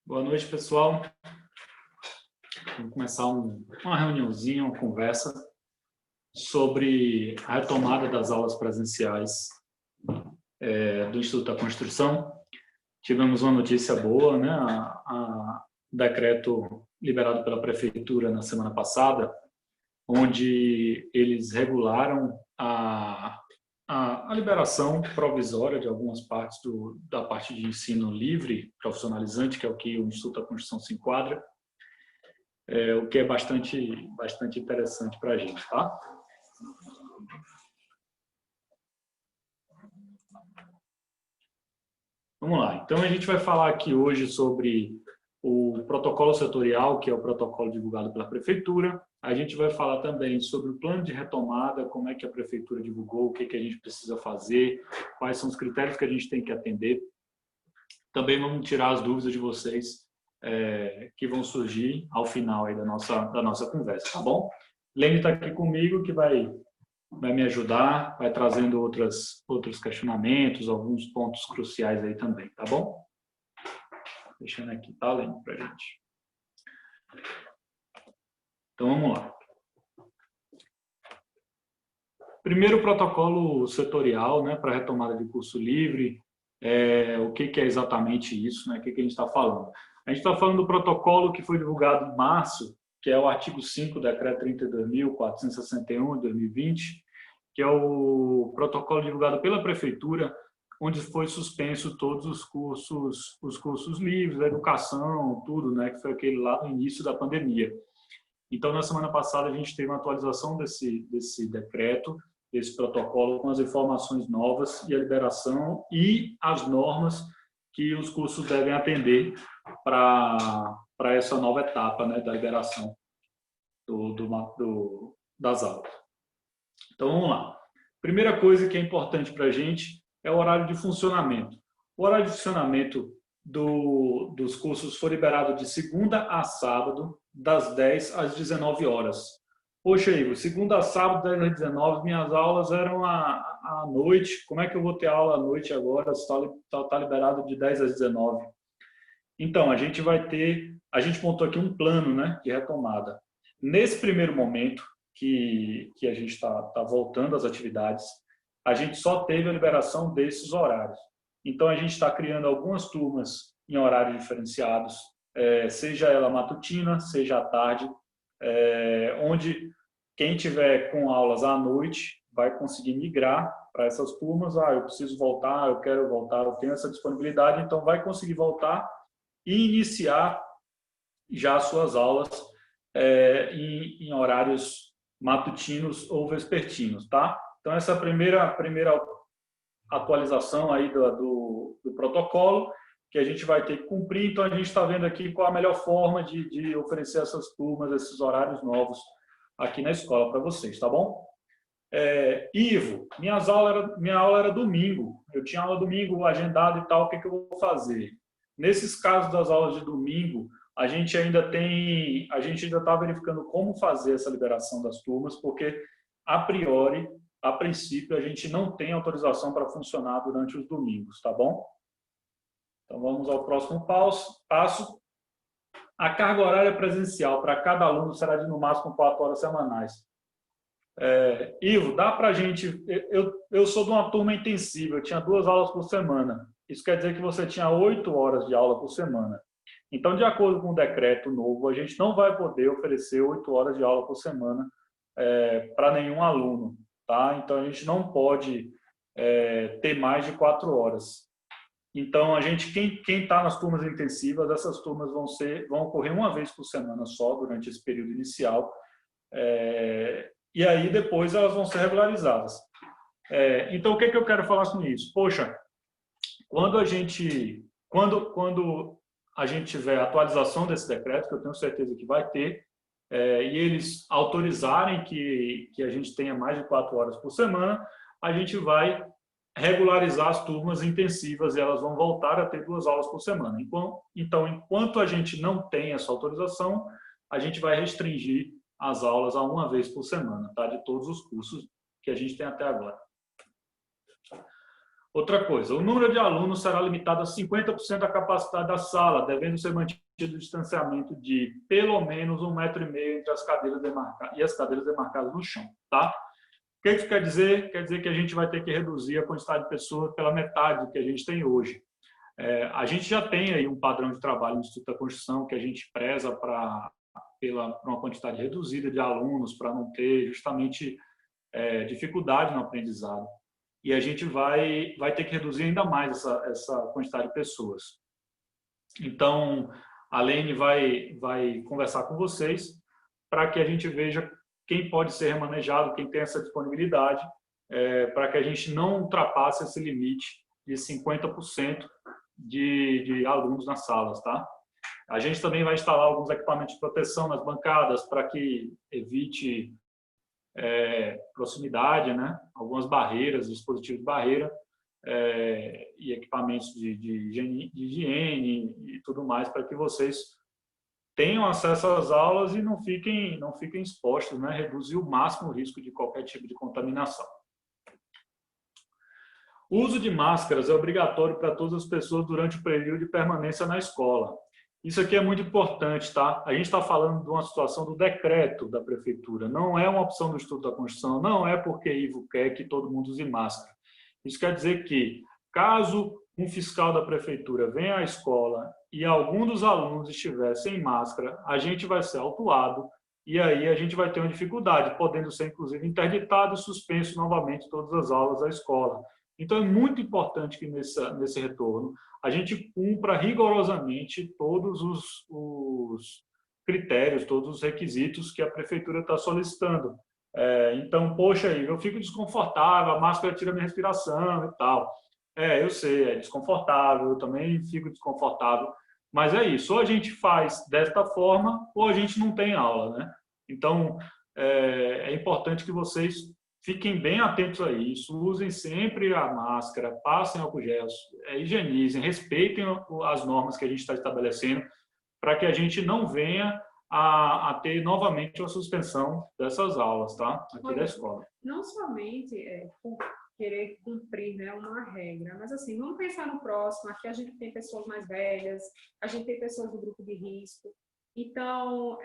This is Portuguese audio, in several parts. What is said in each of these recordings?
Boa noite, pessoal. Vamos começar uma reuniãozinha, uma conversa sobre a retomada das aulas presenciais do Instituto da Construção. Tivemos uma notícia boa, né? O decreto liberado pela Prefeitura na semana passada, onde eles regularam a liberação provisória de algumas partes da parte de ensino livre, profissionalizante, que é o que o Instituto da Construção se enquadra, o que é bastante interessante para a gente, tá? Vamos lá. Então, a gente vai falar aqui hoje sobre o protocolo setorial, que é o protocolo divulgado pela Prefeitura. A gente vai falar também sobre o plano de retomada, como é que a Prefeitura divulgou, o que a gente precisa fazer, quais são os critérios que a gente tem que atender. Também vamos tirar as dúvidas de vocês que vão surgir ao final aí da nossa conversa, tá bom? Lene está aqui comigo, que vai me ajudar, vai trazendo outros questionamentos, alguns pontos cruciais aí também, tá bom? Deixando aqui, tá, Lene, pra gente. Então, vamos lá. Primeiro, protocolo setorial, né, para retomada de curso livre. O que é exatamente isso, né? O que a gente está falando? A gente está falando do protocolo que foi divulgado em março, que é o artigo 5 do Decreto 32.461 de 2020, que é o protocolo divulgado pela Prefeitura, onde foi suspenso todos os cursos livres, a educação, tudo, né? Que foi aquele lá no início da pandemia. Então, na semana passada, a gente teve uma atualização desse decreto, desse protocolo, com as informações novas e a liberação e as normas que os cursos devem atender para essa nova etapa, né, da liberação das aulas. Então, vamos lá. Primeira coisa que é importante para a gente é o horário de funcionamento. O horário de funcionamento dos cursos foi liberado de segunda a sábado, das 10 às 19 horas. Poxa, Ivo, segunda a sábado, 10 às 19, minhas aulas eram à noite. Como é que eu vou ter aula à noite agora? Está liberado de 10 às 19. Então, a gente montou aqui um plano, né, de retomada. Nesse primeiro momento, que a gente está voltando às atividades, a gente só teve a liberação desses horários. Então, a gente está criando algumas turmas em horários diferenciados, seja ela matutina, seja à tarde, onde quem tiver com aulas à noite vai conseguir migrar para essas turmas. Eu preciso voltar, eu quero voltar, eu tenho essa disponibilidade, então vai conseguir voltar e iniciar já as suas aulas em horários matutinos ou vespertinos, tá? Então, essa é a primeira atualização aí do protocolo que a gente vai ter que cumprir. Então, a gente está vendo aqui qual a melhor forma de oferecer essas turmas, esses horários novos aqui na escola para vocês, tá bom? Ivo, minha aula era domingo, eu tinha aula domingo agendada e tal, o que eu vou fazer? Nesses casos das aulas de domingo, a gente ainda está verificando como fazer essa liberação das turmas, porque a princípio, a gente não tem autorização para funcionar durante os domingos, tá bom? Então, vamos ao próximo passo. A carga horária presencial para cada aluno será de, no máximo, 4 horas semanais. Ivo, dá para a gente... Eu sou de uma turma intensiva, eu tinha 2 aulas por semana. Isso quer dizer que você tinha 8 horas de aula por semana. Então, de acordo com o decreto novo, a gente não vai poder oferecer 8 horas de aula por semana para nenhum aluno. Tá? Então, a gente não pode ter mais de 4 horas. Então, quem está nas turmas intensivas, essas turmas vão ocorrer uma vez por semana só, durante esse período inicial, e aí depois elas vão ser regularizadas. Então, o que eu quero falar com isso? Poxa, quando a gente tiver a atualização desse decreto, que eu tenho certeza que vai ter, e eles autorizarem que a gente tenha mais de 4 horas por semana, a gente vai regularizar as turmas intensivas e elas vão voltar a ter 2 aulas por semana. Então, enquanto a gente não tem essa autorização, a gente vai restringir as aulas a uma vez por semana, tá? De todos os cursos que a gente tem até agora. Outra coisa, o número de alunos será limitado a 50% da capacidade da sala, devendo ser mantido o distanciamento de pelo menos 1,5 m entre as cadeiras demarcadas e as cadeiras demarcadas no chão, tá? O que isso quer dizer? Quer dizer que a gente vai ter que reduzir a quantidade de pessoas pela metade do que a gente tem hoje. A gente já tem aí um padrão de trabalho no Instituto da Construção que a gente preza para uma quantidade reduzida de alunos, para não ter justamente dificuldade no aprendizado. E a gente vai ter que reduzir ainda mais essa quantidade de pessoas. Então, a Lene vai conversar com vocês para que a gente veja quem pode ser remanejado, quem tem essa disponibilidade, para que a gente não ultrapasse esse limite de 50% de alunos nas salas, tá? A gente também vai instalar alguns equipamentos de proteção nas bancadas para que evite proximidade, né? Algumas barreiras, dispositivos de barreira e equipamentos de higiene e tudo mais para que vocês tenham acesso às aulas e não fiquem expostos, né? Reduzir o máximo o risco de qualquer tipo de contaminação. O uso de máscaras é obrigatório para todas as pessoas durante o período de permanência na escola. Isso aqui é muito importante, tá? A gente está falando de uma situação do decreto da prefeitura, não é uma opção do Instituto da Construção, não é porque Ivo quer que todo mundo use máscara. Isso quer dizer que, caso um fiscal da prefeitura venha à escola e algum dos alunos estiver sem máscara, a gente vai ser autuado e aí a gente vai ter uma dificuldade, podendo ser, inclusive, interditado e suspenso novamente todas as aulas da escola. Então, é muito importante que nesse retorno a gente cumpra rigorosamente todos os critérios, todos os requisitos que a prefeitura está solicitando. Então, poxa, eu fico desconfortável, a máscara tira minha respiração e tal. Eu sei, é desconfortável, eu também fico desconfortável, mas é isso, ou a gente faz desta forma, ou a gente não tem aula, né? Então, é importante que vocês fiquem bem atentos a isso, usem sempre a máscara, passem álcool gel, higienizem, respeitem as normas que a gente está estabelecendo, para que a gente não venha a ter novamente uma suspensão dessas aulas, tá? Aqui da escola. Não somente por querer cumprir, né, uma regra, mas assim, vamos pensar no próximo. Aqui a gente tem pessoas mais velhas, a gente tem pessoas do grupo de risco. Então,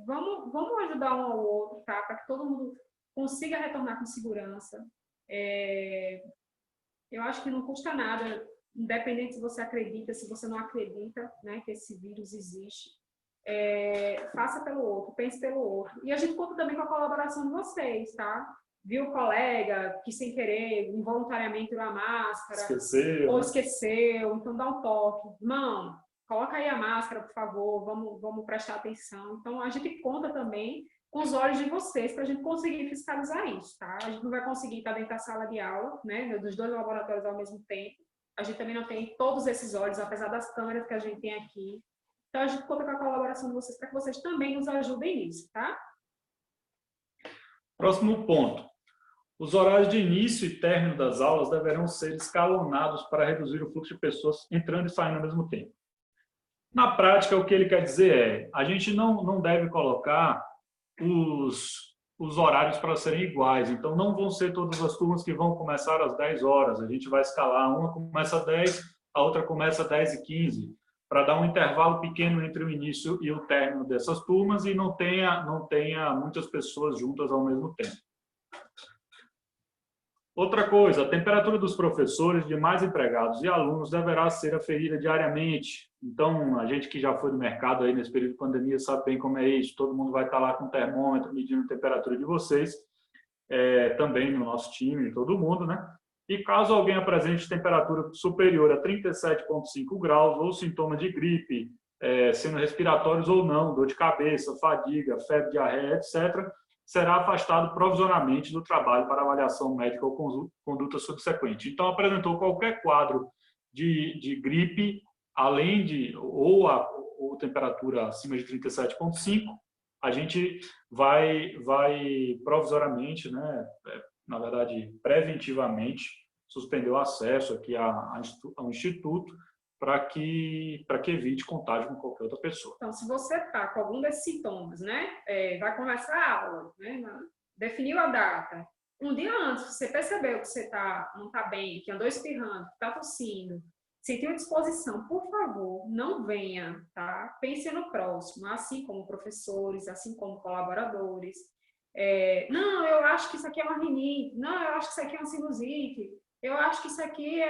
vamos ajudar um ao outro, tá? Para que todo mundo consiga retornar com segurança. Eu acho que não custa nada, independente se você acredita, se você não acredita, né, que esse vírus existe. Faça pelo outro, pense pelo outro. E a gente conta também com a colaboração de vocês, tá? Viu o colega que sem querer, involuntariamente tirou a máscara, esqueceu, então dá um toque. Irmão, coloca aí a máscara, por favor, vamos prestar atenção. Então, a gente conta também com os olhos de vocês para a gente conseguir fiscalizar isso, tá? A gente não vai conseguir estar dentro da sala de aula, né, dos dois laboratórios ao mesmo tempo. A gente também não tem todos esses olhos, apesar das câmeras que a gente tem aqui. Então, a gente conta com a colaboração de vocês para que vocês também nos ajudem nisso, tá? Próximo ponto. Os horários de início e término das aulas deverão ser escalonados para reduzir o fluxo de pessoas entrando e saindo ao mesmo tempo. Na prática, o que ele quer dizer a gente não deve colocar os horários para serem iguais. Então, não vão ser todas as turmas que vão começar às 10 horas. A gente vai escalar, uma começa às 10, a outra começa às 10h15, para dar um intervalo pequeno entre o início e o término dessas turmas e não tenha muitas pessoas juntas ao mesmo tempo. Outra coisa, a temperatura dos professores, demais empregados e alunos deverá ser aferida diariamente. Então, a gente que já foi no mercado aí nesse período de pandemia sabe bem como é isso. Todo mundo vai estar lá com o termômetro medindo a temperatura de vocês, também no nosso time, todo mundo, né? E caso alguém apresente temperatura superior a 37,5 graus ou sintomas de gripe, sendo respiratórios ou não, dor de cabeça, fadiga, febre, diarreia, etc., será afastado provisoriamente do trabalho para avaliação médica ou conduta subsequente. Então, apresentou qualquer quadro de gripe, além de, ou temperatura acima de 37,5, a gente vai provisoriamente, né, na verdade, preventivamente, suspender o acesso aqui ao Instituto para que evite contágio com qualquer outra pessoa. Então, se você está com algum desses sintomas, né, vai começar a aula, né, definiu a data, um dia antes, você percebeu que você não está bem, que andou espirrando, que está tossindo, sentiu disposição, por favor, não venha, tá? Pense no próximo, assim como professores, assim como colaboradores. Não, eu acho que isso aqui é uma rinite, não, eu acho que isso aqui é uma sinusite, eu acho que isso aqui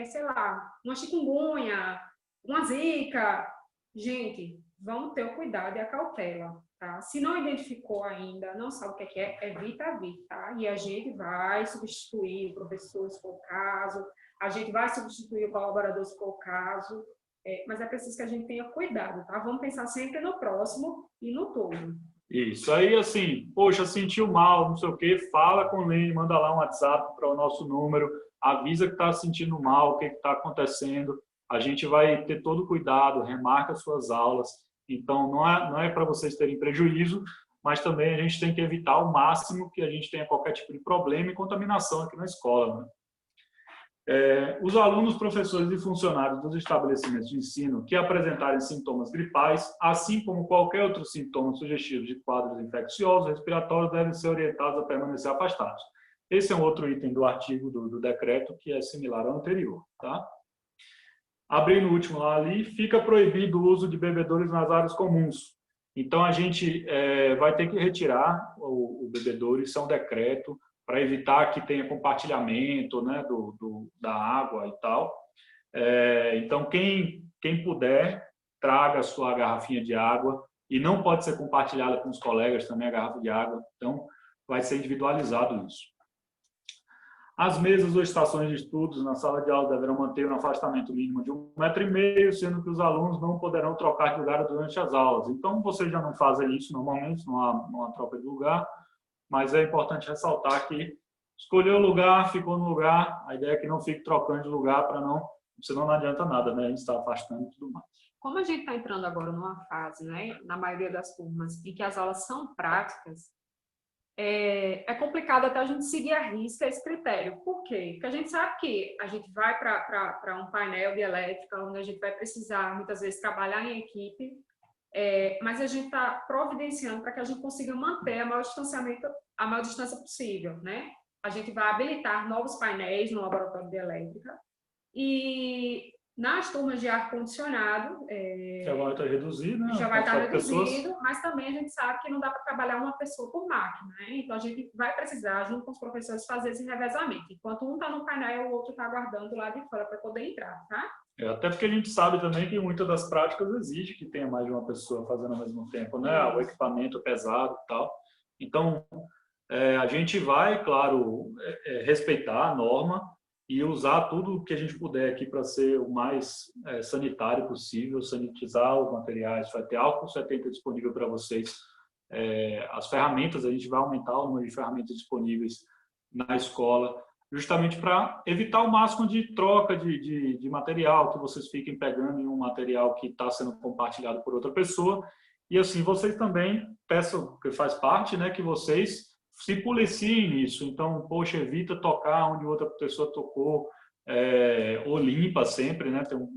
sei lá, uma chikungunya, uma zika. Gente, vamos ter o cuidado e a cautela, tá? Se não identificou ainda, não sabe o que é, evita vir, tá? E a gente vai substituir o professor, se for o caso, a gente vai substituir o colaborador, se for o caso, mas é preciso que a gente tenha cuidado, tá? Vamos pensar sempre no próximo e no todo. Isso aí, assim, poxa, sentiu mal, não sei o quê, fala com o Lene, manda lá um WhatsApp para o nosso número, avisa que está sentindo mal, o que está acontecendo. A gente vai ter todo o cuidado, remarca suas aulas. Então, não é para vocês terem prejuízo, mas também a gente tem que evitar ao máximo que a gente tenha qualquer tipo de problema e contaminação aqui na escola, né? Os alunos, professores e funcionários dos estabelecimentos de ensino que apresentarem sintomas gripais, assim como qualquer outro sintoma sugestivo de quadros infecciosos respiratórios, devem ser orientados a permanecer afastados. Esse é um outro item do artigo do decreto que é similar ao anterior, tá? Abrindo o último lá ali, fica proibido o uso de bebedouros nas áreas comuns. Então, a gente vai ter que retirar o bebedouro, isso é um decreto, para evitar que tenha compartilhamento, né, da água e tal. Então, quem puder, traga a sua garrafinha de água, e não pode ser compartilhada com os colegas também a garrafa de água, então vai ser individualizado isso. As mesas ou estações de estudos na sala de aula deverão manter um afastamento mínimo de 1,5 m, sendo que os alunos não poderão trocar de lugar durante as aulas. Então, vocês já não fazem isso normalmente, não há troca de lugar, mas é importante ressaltar que escolheu o lugar, ficou no lugar, a ideia é que não fique trocando de lugar para senão não adianta nada, né? A gente está afastando e tudo mais. Como a gente está entrando agora numa fase, né, na maioria das turmas, em que as aulas são práticas, é complicado até a gente seguir à risca esse critério. Por quê? Porque a gente sabe que a gente vai para um painel de elétrica, onde a gente vai precisar, muitas vezes, trabalhar em equipe, mas a gente está providenciando para que a gente consiga manter a maior distância possível, né? A gente vai habilitar novos painéis no laboratório de elétrica e nas turmas de ar-condicionado... Já vai estar reduzido, né? Já vai estar reduzido, mas também a gente sabe que não dá para trabalhar uma pessoa por máquina, né? Então, a gente vai precisar, junto com os professores, fazer esse revezamento. Enquanto um está no painel, o outro está aguardando lá de fora para poder entrar, tá? Até porque a gente sabe também que muitas das práticas exige que tenha mais de uma pessoa fazendo ao mesmo tempo, né? O equipamento pesado e tal. Então, a gente vai, claro, respeitar a norma e usar tudo o que a gente puder aqui para ser o mais sanitário possível, sanitizar os materiais, vai ter álcool 70 disponível para vocês. As ferramentas, a gente vai aumentar o número de ferramentas disponíveis na escola, justamente para evitar o máximo de troca de material, que vocês fiquem pegando em um material que está sendo compartilhado por outra pessoa. E assim, vocês também, peço que faz parte, né, que vocês se policiem nisso. Então, poxa, evita tocar onde outra pessoa tocou, ou limpa sempre, né, ter uma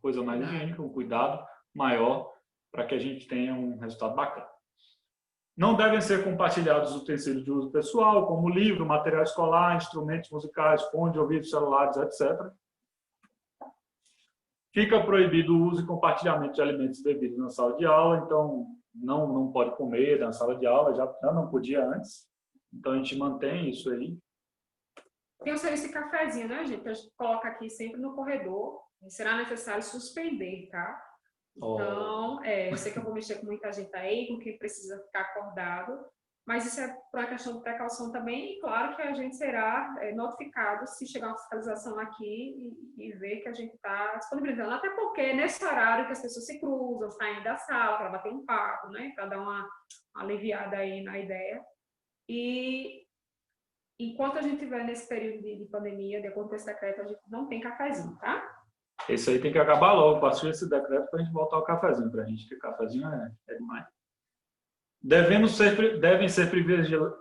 coisa mais higiênica, um cuidado maior para que a gente tenha um resultado bacana. Não devem ser compartilhados utensílios de uso pessoal, como livro, material escolar, instrumentos musicais, fone de ouvido, celulares, etc. Fica proibido o uso e compartilhamento de alimentos e bebidas na sala de aula, então não pode comer na sala de aula, já não podia antes. Então a gente mantém isso aí. Tem o serviço de cafezinho, né, gente? A gente coloca aqui sempre no corredor. Será necessário suspender, tá? Então, eu sei que eu vou mexer com muita gente aí, com quem precisa ficar acordado, mas isso é por uma questão de precaução também, e claro que a gente será notificado se chegar uma fiscalização aqui e ver que a gente está disponibilizando, até porque nesse horário que as pessoas se cruzam, saem da sala para bater um papo, né, para dar uma aliviada aí na ideia. E enquanto a gente estiver nesse período de pandemia, de acordo com esse decreto, a gente não tem cafezinho, tá? Esse aí tem que acabar logo, passou esse decreto para a gente voltar ao cafezinho para a gente, que cafezinho é demais. Devem ser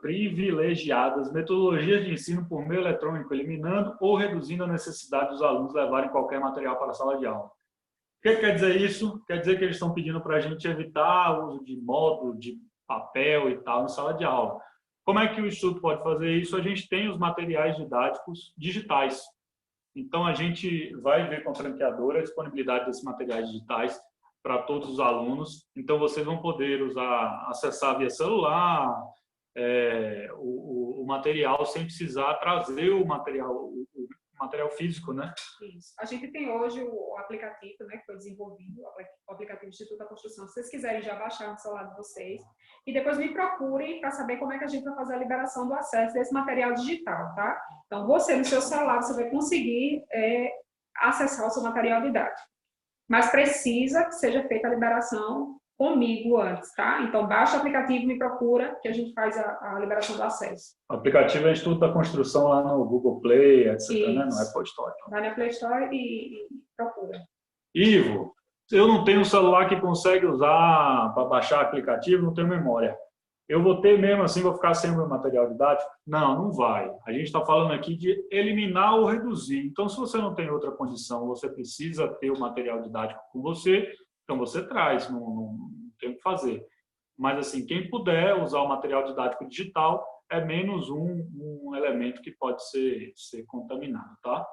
privilegiadas metodologias de ensino por meio eletrônico, eliminando ou reduzindo a necessidade dos alunos levarem qualquer material para a sala de aula. O que quer dizer isso? Quer dizer que eles estão pedindo para a gente evitar o uso de módulo, de papel e tal na sala de aula. Como é que o Instituto pode fazer isso? A gente tem os materiais didáticos digitais. Então, a gente vai ver com a franqueadora a disponibilidade desses materiais digitais para todos os alunos. Então, vocês vão poder acessar via celular o material sem precisar trazer o material físico, né? Isso. A gente tem hoje o aplicativo, né, que foi desenvolvido, o aplicativo Instituto da Construção. Se vocês quiserem já baixar no celular de vocês. E depois me procurem para saber como é que a gente vai fazer a liberação do acesso desse material digital, tá? Então, você no seu celular, você vai conseguir acessar o seu material didático. Mas precisa que seja feita a liberação comigo antes, tá? Então, baixa o aplicativo, me procura, que a gente faz a liberação do acesso. O aplicativo é Instituto da Construção lá no Google Play, etc., né? No Apple Store. Vai na Play Store e procura. Ivo, eu não tenho um celular que consegue usar para baixar aplicativo, não tenho memória. Eu vou ter mesmo assim, vou ficar sem o meu material didático? Não, não vai. A gente está falando aqui de eliminar ou reduzir. Então, se você não tem outra condição, você precisa ter o material didático com você, então você traz, não tem o que fazer. Mas, assim, quem puder usar o material didático digital é menos um elemento que pode ser contaminado, tá?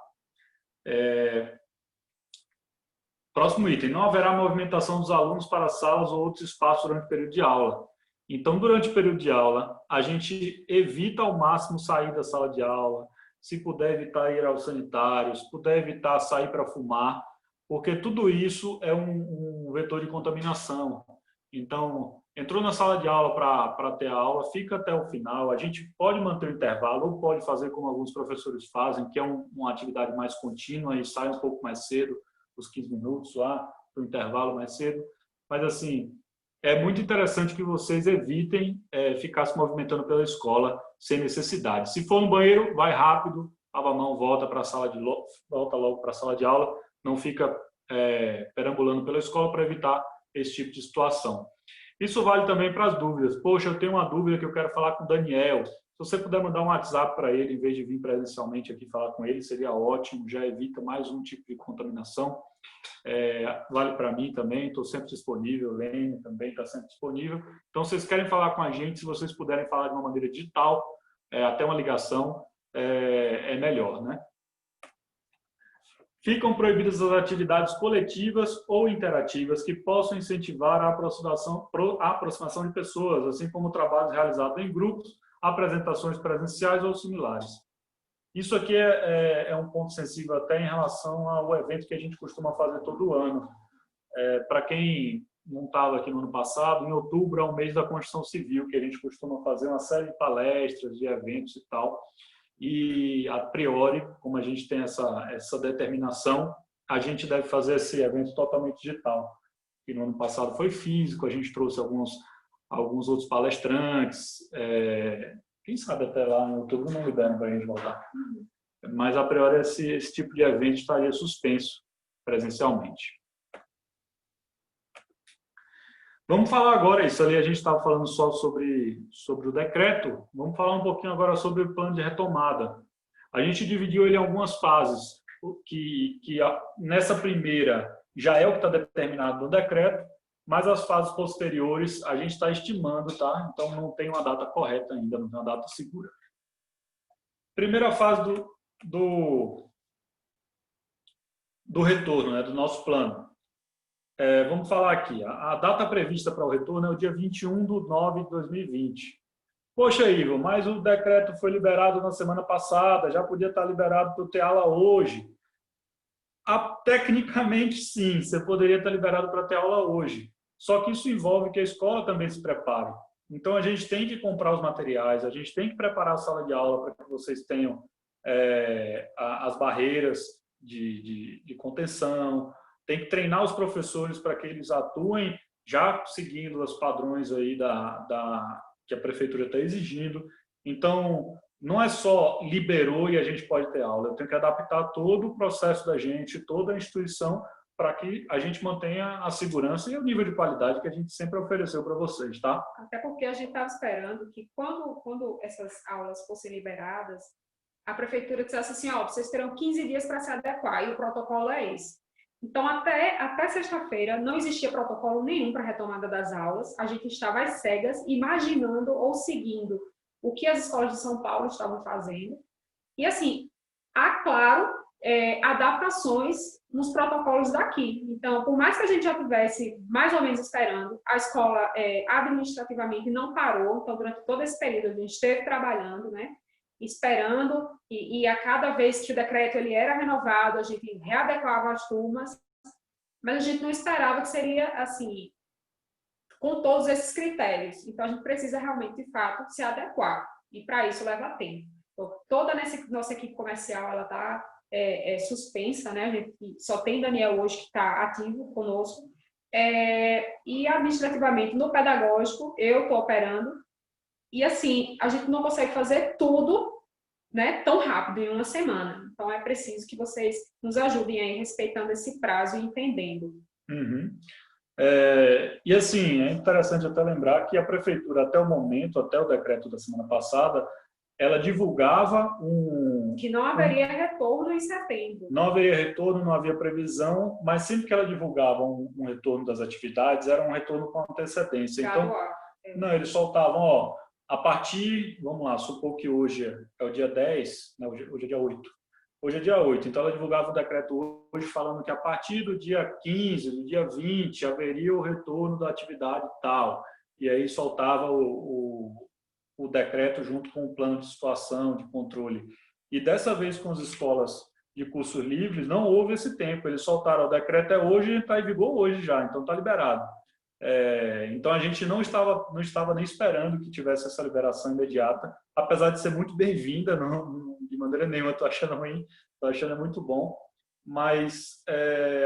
Próximo item. Não haverá movimentação dos alunos para salas ou outros espaços durante o período de aula. Então, durante o período de aula, a gente evita ao máximo sair da sala de aula, se puder evitar ir aos sanitários, puder evitar sair para fumar, porque tudo isso é um vetor de contaminação. Então, entrou na sala de aula para ter aula, fica até o final. A gente pode manter o intervalo ou pode fazer como alguns professores fazem, que é uma atividade mais contínua e sai um pouco mais cedo, os 15 minutos lá, para o intervalo mais cedo. Mas, assim, é muito interessante que vocês evitem ficar se movimentando pela escola sem necessidade. Se for no banheiro, vai rápido, lava a mão, volta logo para a sala de aula, não fica perambulando pela escola para evitar esse tipo de situação. Isso vale também para as dúvidas. Poxa, eu tenho uma dúvida que eu quero falar com o Daniel. Se você puder mandar um WhatsApp para ele, em vez de vir presencialmente aqui falar com ele, seria ótimo, já evita mais um tipo de contaminação. Vale para mim também, estou sempre disponível, Lene também está sempre disponível. Então, se vocês querem falar com a gente, se vocês puderem falar de uma maneira digital, até uma ligação, é melhor, né? Ficam proibidas as atividades coletivas ou interativas que possam incentivar a aproximação de pessoas, assim como trabalhos realizados em grupos, apresentações presenciais ou similares. Isso aqui é um ponto sensível até em relação ao evento que a gente costuma fazer todo ano. Para quem não estava aqui no ano passado, em outubro é o mês da Construção Civil, que a gente costuma fazer uma série de palestras, de eventos e tal. E, a priori, como a gente tem essa determinação, a gente deve fazer esse evento totalmente digital. E no ano passado foi físico, a gente trouxe alguns outros palestrantes, quem sabe até lá em outubro não liberam para a gente voltar. Mas, a priori, esse tipo de evento estaria suspenso presencialmente. Vamos falar agora, isso ali a gente estava falando só sobre o decreto, vamos falar um pouquinho agora sobre o plano de retomada. A gente dividiu ele em algumas fases, que nessa primeira já é o que está determinado no decreto, mas as fases posteriores a gente está estimando, tá? Então não tem uma data correta ainda, não tem uma data segura. Primeira fase do retorno, né, do nosso plano. Vamos falar aqui, a data prevista para o retorno é o dia 21/9/2020. Poxa, Ivo, mas o decreto foi liberado na semana passada, já podia estar liberado para eu ter aula hoje. Tecnicamente, sim, você poderia estar liberado para ter aula hoje. Só que isso envolve que a escola também se prepare. Então, a gente tem que comprar os materiais, a gente tem que preparar a sala de aula para que vocês tenham as barreiras de contenção, tem que treinar os professores para que eles atuem já seguindo os padrões aí que a prefeitura está exigindo. Então, não é só liberou e a gente pode ter aula. Eu tenho que adaptar todo o processo da gente, toda a instituição, para que a gente mantenha a segurança e o nível de qualidade que a gente sempre ofereceu para vocês, tá? Até porque a gente estava esperando que quando essas aulas fossem liberadas, a prefeitura dissesse assim, vocês terão 15 dias para se adequar, e o protocolo é esse. Então, até sexta-feira, não existia protocolo nenhum para a retomada das aulas. A gente estava às cegas, imaginando ou seguindo o que as escolas de São Paulo estavam fazendo. E, assim, há, claro, adaptações nos protocolos daqui. Então, por mais que a gente já tivesse mais ou menos esperando, a escola administrativamente não parou. Então, durante todo esse período, a gente esteve trabalhando, né? Esperando, e a cada vez que o decreto ele era renovado, a gente readequava as turmas, mas a gente não esperava que seria assim, com todos esses critérios. Então, a gente precisa realmente, de fato, se adequar, e para isso leva tempo. Então, toda nossa equipe comercial ela está suspensa, né? A gente só tem Daniel hoje que está ativo conosco, e administrativamente, no pedagógico, eu estou operando, e assim, a gente não consegue fazer tudo, né, tão rápido, em uma semana. Então, é preciso que vocês nos ajudem aí, respeitando esse prazo e entendendo. Uhum. E assim, é interessante até lembrar que a prefeitura, até o momento, até o decreto da semana passada, ela divulgava que não haveria retorno em setembro. Não haveria retorno, não havia previsão, mas sempre que ela divulgava um retorno das atividades, era um retorno com antecedência. Então, não, eles soltavam, ó, a partir, vamos lá, supor que hoje é o dia 10, não, hoje é dia 8. Hoje é dia 8, então ela divulgava o decreto hoje falando que a partir do dia 15, do dia 20, haveria o retorno da atividade tal. E aí soltava o decreto junto com o plano de situação, de controle. E dessa vez com as escolas de cursos livres, não houve esse tempo. Eles soltaram o decreto hoje e está em vigor hoje já, então está liberado. Então a gente não estava nem esperando que tivesse essa liberação imediata, apesar de ser muito bem-vinda, de maneira nenhuma estou achando ruim, estou achando muito bom, mas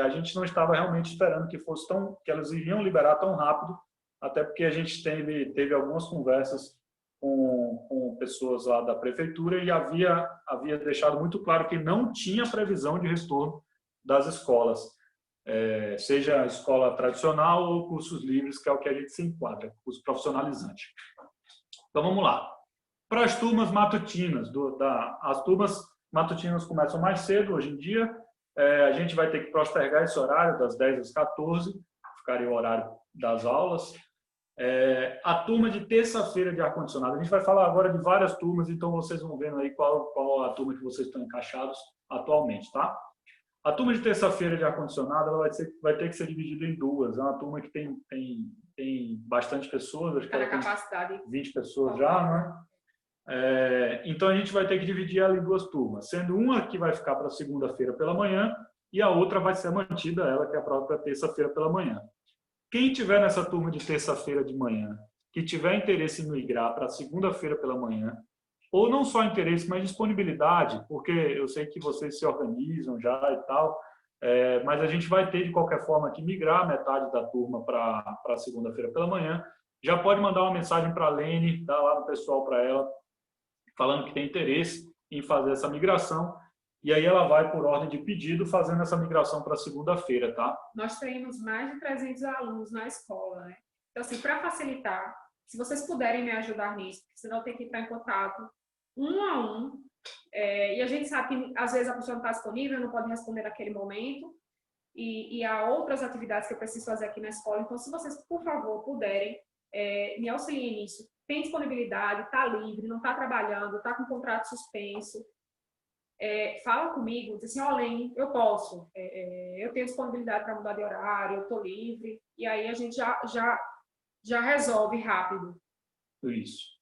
a gente não estava realmente esperando que que elas iriam liberar tão rápido, até porque a gente teve algumas conversas com pessoas lá da prefeitura e havia deixado muito claro que não tinha previsão de retorno das escolas, seja escola tradicional ou cursos livres, que é o que a gente se enquadra, curso profissionalizante. Então, vamos lá. Para as turmas matutinas, as turmas matutinas começam mais cedo hoje em dia, a gente vai ter que postergar esse horário das 10 às 14, ficaria o horário das aulas. A turma de terça-feira de ar-condicionado, a gente vai falar agora de várias turmas, então vocês vão vendo aí qual a turma que vocês estão encaixados atualmente, tá? A turma de terça-feira de ar-condicionado ela vai ter que ser dividida em duas. É uma turma que tem bastante pessoas, acho que ela tem 20 pessoas já, né? Então a gente vai ter que dividir ela em duas turmas, sendo uma que vai ficar para segunda-feira pela manhã e a outra vai ser mantida, ela que é a própria terça-feira pela manhã. Quem tiver nessa turma de terça-feira de manhã, que tiver interesse em migrar para segunda-feira pela manhã, ou não só interesse, mas disponibilidade, porque eu sei que vocês se organizam já e tal, mas a gente vai ter, de qualquer forma, que migrar metade da turma para segunda-feira pela manhã. Já pode mandar uma mensagem para a Lene, dar lá no pessoal para ela, falando que tem interesse em fazer essa migração, e aí ela vai, por ordem de pedido, fazendo essa migração para segunda-feira, tá? Nós temos mais de 300 alunos na escola, né? Então, assim, para facilitar, se vocês puderem me ajudar nisso, senão tem que entrar em contato um a um, e a gente sabe que às vezes a pessoa não está disponível, não pode responder naquele momento, e há outras atividades que eu preciso fazer aqui na escola. Então, se vocês, por favor, puderem, me auxiliem nisso. Tem disponibilidade, está livre, não está trabalhando, está com contrato suspenso, fala comigo, diz assim, Lene, eu posso, eu tenho disponibilidade para mudar de horário, eu estou livre, e aí a gente já resolve rápido. Isso.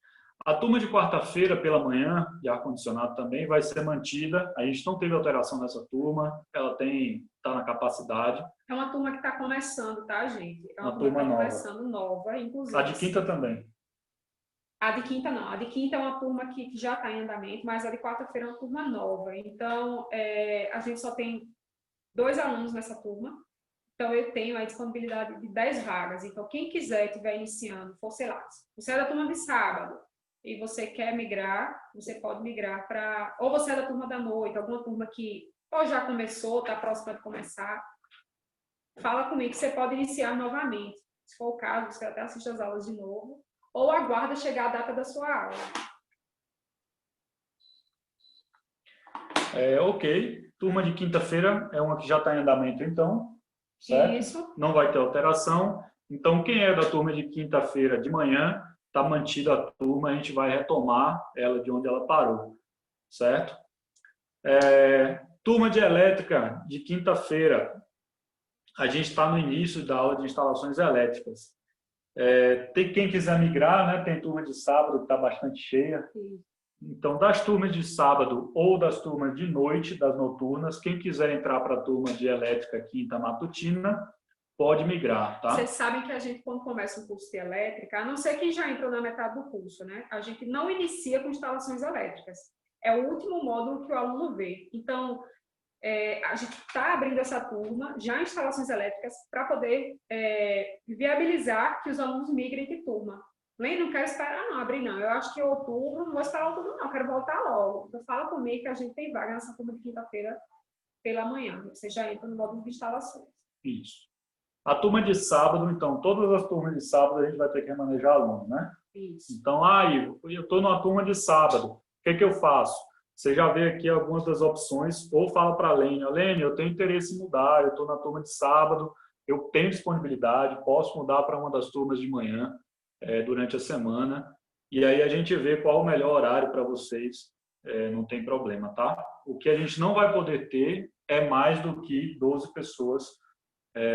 A turma de quarta-feira pela manhã, de ar-condicionado também, vai ser mantida. A gente não teve alteração nessa turma, ela está na capacidade. É uma turma que está começando, tá, gente? É uma turma nova. Começando nova, inclusive. A de quinta também. A de quinta não. A de quinta é uma turma que já está em andamento, mas a de quarta-feira é uma turma nova. Então, a gente só tem 2 alunos nessa turma. Então, eu tenho a disponibilidade de 10 vagas. Então, quem quiser, estiver iniciando, for, sei lá, você é da turma de sábado e você quer migrar, você pode migrar para... Ou você é da turma da noite, alguma turma que ou já começou, está próxima de começar. Fala comigo que você pode iniciar novamente. Se for o caso, você até assiste as aulas de novo. Ou aguarda chegar a data da sua aula. Ok. Turma de quinta-feira é uma que já está em andamento, então. Certo? Isso. Não vai ter alteração. Então, quem é da turma de quinta-feira de manhã, está mantida a turma, a gente vai retomar ela de onde ela parou, certo? Turma de elétrica de quinta-feira, a gente está no início da aula de instalações elétricas. Tem quem quiser migrar, né? Tem turma de sábado que está bastante cheia. Então, das turmas de sábado ou das turmas de noite, das noturnas, quem quiser entrar para a turma de elétrica quinta matutina, pode migrar, tá? Vocês sabem que a gente, quando começa um curso de elétrica, a não ser quem já entrou na metade do curso, né? A gente não inicia com instalações elétricas. É o último módulo que o aluno vê. Então, a gente está abrindo essa turma, já em instalações elétricas, para poder viabilizar que os alunos migrem de turma. Nem não quero esperar não, abrir não. Eu acho que outubro, não vou esperar outubro não, quero voltar logo. Então, fala comigo que a gente tem vaga nessa turma de quinta-feira pela manhã. Você já entra no módulo de instalações. Isso. A turma de sábado, então, todas as turmas de sábado a gente vai ter que remanejar aluno, né? Isso. Então, Ivo, eu estou numa turma de sábado, o que eu faço? Você já vê aqui algumas das opções, ou fala para a Lene, eu tenho interesse em mudar, eu estou na turma de sábado, eu tenho disponibilidade, posso mudar para uma das turmas de manhã durante a semana, e aí a gente vê qual o melhor horário para vocês, não tem problema, tá? O que a gente não vai poder ter é mais do que 12 pessoas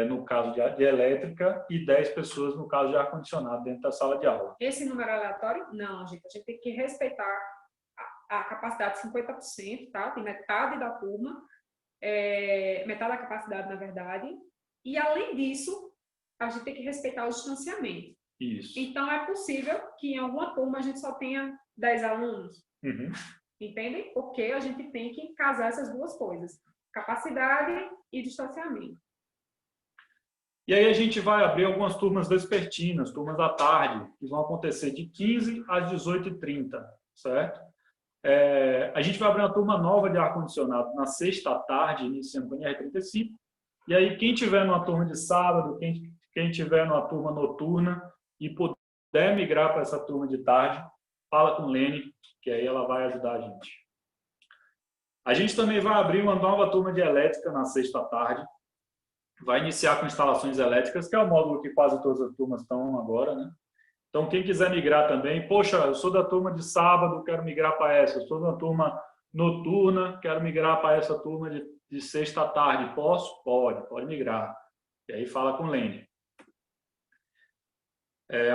no caso de elétrica e 10 pessoas no caso de ar-condicionado dentro da sala de aula. Esse número aleatório? Não, gente. A gente tem que respeitar a capacidade de 50%, tá? Tem metade da turma, metade da capacidade, na verdade. E, além disso, a gente tem que respeitar o distanciamento. Isso. Então, é possível que em alguma turma a gente só tenha 10 alunos. Uhum. Entendem? Porque a gente tem que casar essas duas coisas. Capacidade e distanciamento. E aí a gente vai abrir algumas turmas vespertinas, turmas da tarde, que vão acontecer de 15 às 18h30, certo? A gente vai abrir uma turma nova de ar-condicionado na sexta à tarde, iniciando com NR35. E aí quem tiver numa turma de sábado, quem tiver numa turma noturna e puder migrar para essa turma de tarde, fala com Lene, que aí ela vai ajudar a gente. A gente também vai abrir uma nova turma de elétrica na sexta à tarde. Vai iniciar com instalações elétricas, que é o módulo que quase todas as turmas estão agora, né? Então, quem quiser migrar também, poxa, eu sou da turma de sábado, quero migrar para essa. Eu sou da turma noturna, quero migrar para essa turma de sexta à tarde. Posso? Pode migrar. E aí fala com o Lene.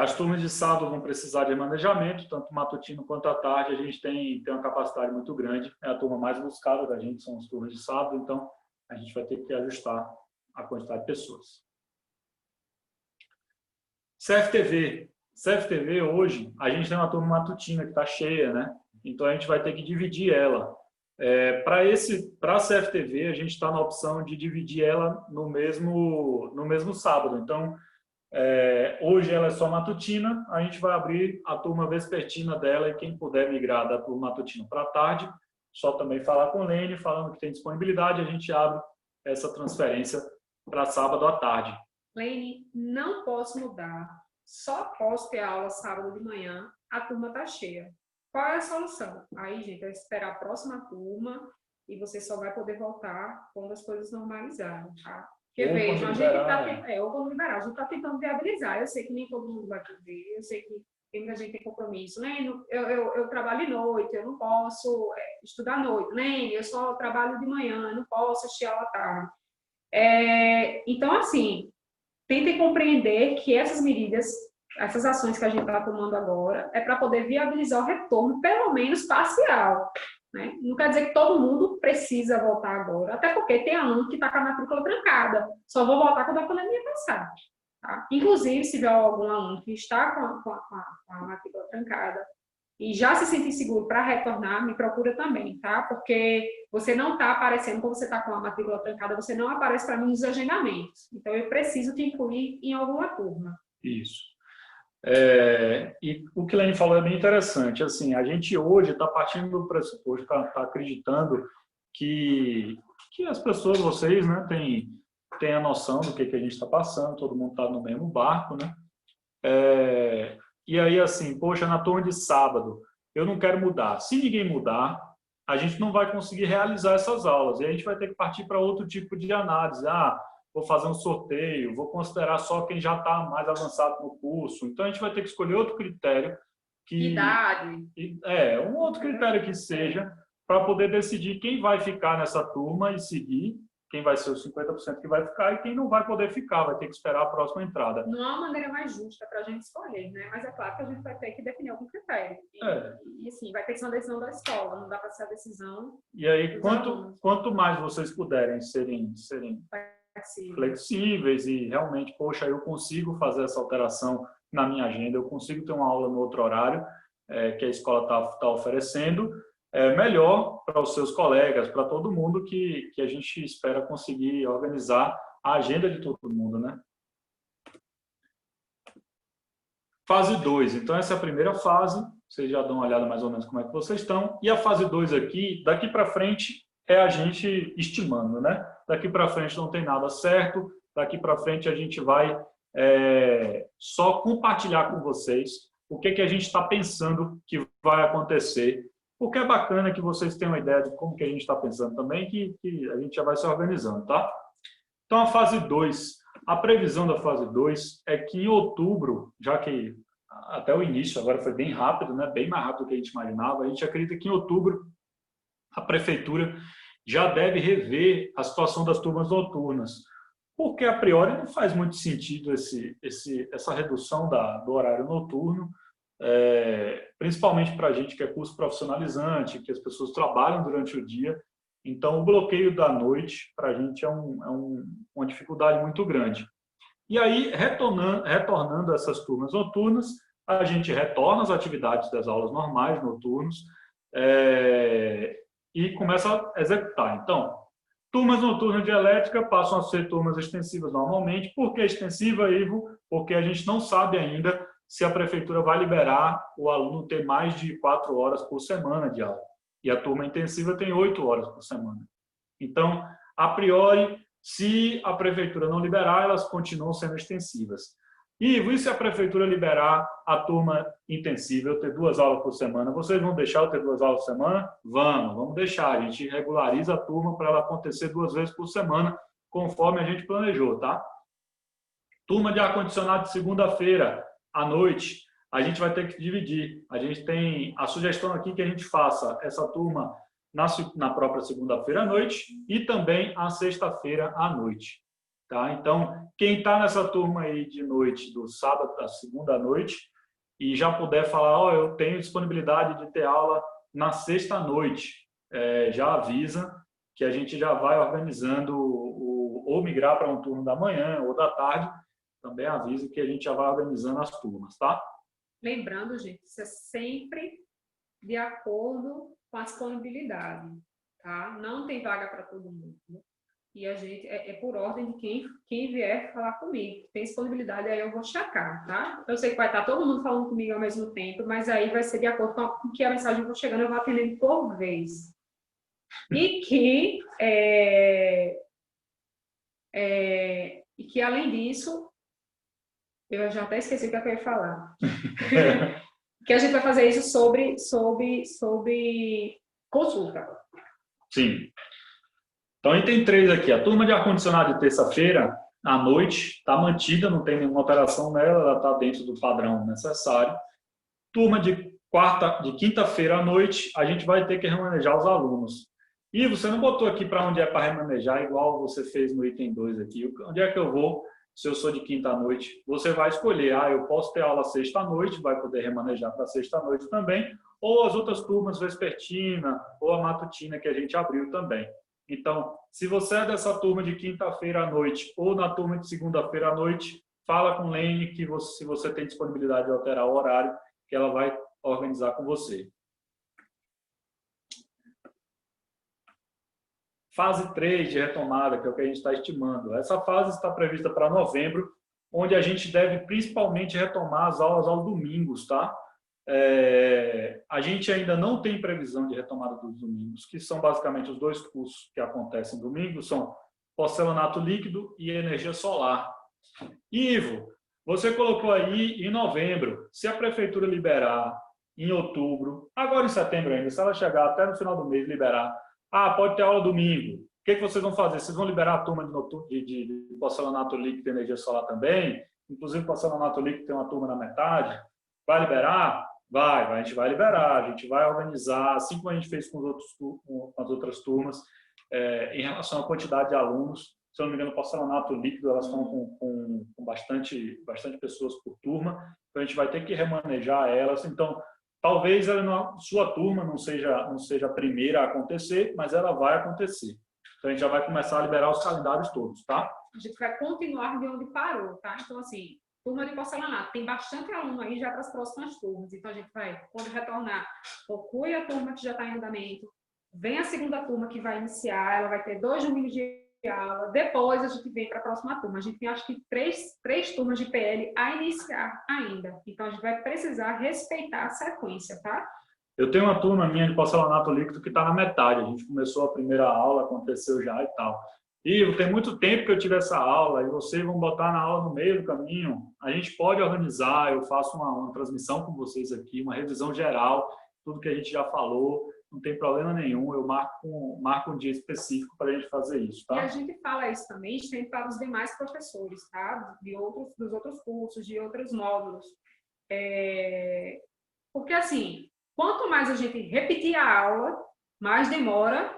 As turmas de sábado vão precisar de manejamento, tanto matutino quanto à tarde. A gente tem uma capacidade muito grande. É a turma mais buscada da gente, são as turmas de sábado, então a gente vai ter que ajustar a quantidade de pessoas. CFTV. CFTV hoje, a gente tem uma turma matutina que está cheia, né? Então a gente vai ter que dividir ela. Para a CFTV, a gente está na opção de dividir ela no mesmo sábado. Então, hoje ela é só matutina, a gente vai abrir a turma vespertina dela e quem puder migrar da turma matutina para a tarde, só também falar com o Lene, falando que tem disponibilidade, a gente abre essa transferência para sábado à tarde. Lene, não posso mudar. Só posso ter aula sábado de manhã, a turma está cheia. Qual é a solução? Aí, gente, é esperar a próxima turma e você só vai poder voltar quando as coisas normalizarem, tá? Porque vejam, a gente está a gente está tentando viabilizar. Eu sei que nem todo mundo vai poder, eu sei que muita gente tem compromisso. Lene, eu trabalho de noite, eu não posso estudar à noite. Lene, eu só trabalho de manhã, eu não posso assistir aula à tarde. Então, assim, tentem compreender que essas medidas, essas ações que a gente está tomando agora, é para poder viabilizar o retorno, pelo menos parcial. Né? Não quer dizer que todo mundo precisa voltar agora, até porque tem aluno que está com a matrícula trancada. Só vou voltar quando a pandemia passar. Tá? Inclusive, se tiver algum aluno que está com a matrícula trancada e já se sente seguro para retornar, me procura também, tá? Porque você não está aparecendo, quando você está com a matrícula trancada, você não aparece para mim nos agendamentos. Então, eu preciso te incluir em alguma turma. Isso. E o que a Lene falou é bem interessante. Assim, a gente hoje está partindo do pressuposto, está acreditando que as pessoas, vocês, né, têm a noção do que a gente está passando, todo mundo está no mesmo barco, né? E aí, assim, poxa, na turma de sábado, eu não quero mudar. Se ninguém mudar, a gente não vai conseguir realizar essas aulas. E a gente vai ter que partir para outro tipo de análise. vou fazer um sorteio, vou considerar só quem já está mais avançado no curso. Então, a gente vai ter que escolher outro critério. Idade. Um outro critério que seja, para poder decidir quem vai ficar nessa turma e seguir, quem vai ser os 50% que vai ficar e quem não vai poder ficar, vai ter que esperar a próxima entrada. Não há uma maneira mais justa para a gente escolher, né? Mas é claro que a gente vai ter que definir algum critério. E assim, vai ter que ser uma decisão da escola, não dá para ser a decisão. E aí, quanto mais vocês puderem serem flexíveis e realmente, poxa, eu consigo fazer essa alteração na minha agenda, eu consigo ter uma aula no outro horário que a escola está oferecendo, melhor para os seus colegas, para todo mundo que a gente espera conseguir organizar a agenda de todo mundo, né? Fase 2. Então, essa é a primeira fase. Vocês já dão uma olhada mais ou menos como é que vocês estão. E a fase 2 aqui, daqui para frente, é a gente estimando, né? Daqui para frente não tem nada certo. Daqui para frente a gente vai só compartilhar com vocês o que a gente está pensando que vai acontecer. Porque é bacana que vocês tenham uma ideia de como que a gente está pensando também, que a gente já vai se organizando, tá? Então, a fase 2. A previsão da fase 2 é que em outubro, já que até o início agora foi bem rápido, né? Bem mais rápido do que a gente imaginava, a gente acredita que em outubro a prefeitura já deve rever a situação das turmas noturnas. Porque, a priori, não faz muito sentido essa redução do horário noturno, principalmente para a gente que é curso profissionalizante, que as pessoas trabalham durante o dia. Então, o bloqueio da noite, para a gente, é uma dificuldade muito grande. E aí, retornando a essas turmas noturnas, a gente retorna às atividades das aulas normais, noturnos, e começa a executar. Então, turmas noturnas de elétrica passam a ser turmas extensivas normalmente. Por que extensiva, Ivo? Porque a gente não sabe ainda se a prefeitura vai liberar o aluno ter mais de 4 horas por semana de aula. E a turma intensiva tem 8 horas por semana. Então, a priori, se a prefeitura não liberar, elas continuam sendo extensivas. E se a prefeitura liberar a turma intensiva, eu ter 2 aulas por semana, vocês vão deixar eu ter 2 aulas por semana? Vamos deixar. A gente regulariza a turma para ela acontecer 2 vezes por semana, conforme a gente planejou, tá? Turma de ar-condicionado de segunda-feira à noite, a gente vai ter que dividir. A gente tem a sugestão aqui que a gente faça essa turma na própria segunda-feira à noite e também à sexta-feira à noite. Tá? Então, quem está nessa turma aí de noite, do sábado à segunda à noite, e já puder falar, eu tenho disponibilidade de ter aula na sexta à noite, já avisa que a gente já vai organizando ou migrar para um turno da manhã ou da tarde, também avisa que a gente já vai organizando as turmas, tá? Lembrando, gente, isso é sempre de acordo com a disponibilidade, tá? Não tem vaga para todo mundo. E a gente, é por ordem de quem vier falar comigo. Tem disponibilidade, aí eu vou checar, tá? Eu sei que vai estar todo mundo falando comigo ao mesmo tempo, mas aí vai ser de acordo com que a mensagem for chegando, eu vou atendendo por vez. E que além disso, eu já até esqueci o que eu ia falar. Que a gente vai fazer isso sobre consulta. Sim. Então, item 3 aqui. A turma de ar-condicionado de terça-feira à noite está mantida, não tem nenhuma alteração nela, ela está dentro do padrão necessário. Turma de quinta-feira à noite, a gente vai ter que remanejar os alunos. E você não botou aqui para onde é para remanejar, igual você fez no item 2 aqui. Onde é que eu vou? Se eu sou de quinta à noite, você vai escolher, eu posso ter aula sexta à noite, vai poder remanejar para sexta à noite também, ou as outras turmas vespertina, ou a matutina que a gente abriu também. Então, se você é dessa turma de quinta-feira à noite, ou na turma de segunda-feira à noite, fala com Lene que se você tem disponibilidade de alterar o horário, que ela vai organizar com você. Fase 3 de retomada, que é o que a gente está estimando. Essa fase está prevista para novembro, onde a gente deve principalmente retomar as aulas aos domingos, tá? A gente ainda não tem previsão de retomada dos domingos, que são basicamente os 2 cursos que acontecem domingo, são porcelanato líquido e energia solar. Ivo, você colocou aí em novembro, se a prefeitura liberar em outubro, agora em setembro ainda, se ela chegar até no final do mês liberar, pode ter aula domingo. que vocês vão fazer? Vocês vão liberar a turma de porcelanato líquido e energia solar também? Inclusive, porcelanato líquido tem uma turma na metade. Vai liberar? Vai, a gente vai liberar. A gente vai organizar, assim como a gente fez com as outras turmas, em relação à quantidade de alunos. Se eu não me engano, porcelanato líquido, elas estão com bastante pessoas por turma. Então, a gente vai ter que remanejar elas. Então, talvez a sua turma não seja a primeira a acontecer, mas ela vai acontecer. Então, a gente já vai começar a liberar os calendários todos, tá? A gente vai continuar de onde parou, tá? Então, assim, turma de porcelanato, tem bastante aluno aí já para as próximas turmas. Então, a gente vai, quando retornar, conclui a turma que já está em andamento, vem a segunda turma que vai iniciar, ela vai ter 2 domingos de aula, depois a gente vem para a próxima turma. A gente tem, acho que, três turmas de PL a iniciar ainda. Então, a gente vai precisar respeitar a sequência, tá? Eu tenho uma turma minha de porcelanato líquido que está na metade. A gente começou a primeira aula, aconteceu já e tal. E tem muito tempo que eu tive essa aula, e vocês vão botar na aula no meio do caminho. A gente pode organizar, eu faço uma transmissão com vocês aqui, uma revisão geral, tudo que a gente já falou, não tem problema nenhum. Eu marco um dia específico para a gente fazer isso, tá? E a gente fala isso também, a gente tem para os demais professores, tá? Dos outros cursos, de outros módulos. Porque, assim, quanto mais a gente repetir a aula, mais demora,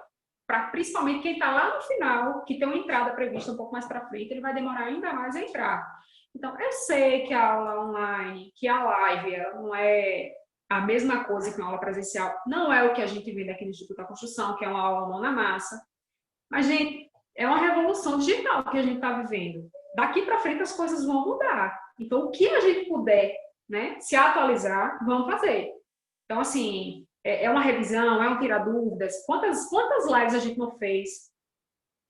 principalmente quem está lá no final, que tem uma entrada prevista um pouco mais para frente, ele vai demorar ainda mais a entrar. Então, eu sei que a aula online, que a live, ela não é a mesma coisa que uma aula presencial, não é o que a gente vê aqui no Instituto da Construção, que é uma aula mão na massa. Mas, gente, é uma revolução digital que a gente está vivendo. Daqui para frente as coisas vão mudar. Então, o que a gente puder, né, se atualizar, vamos fazer. Então, assim, é uma revisão, é um tirar dúvidas. Quantas lives a gente não fez?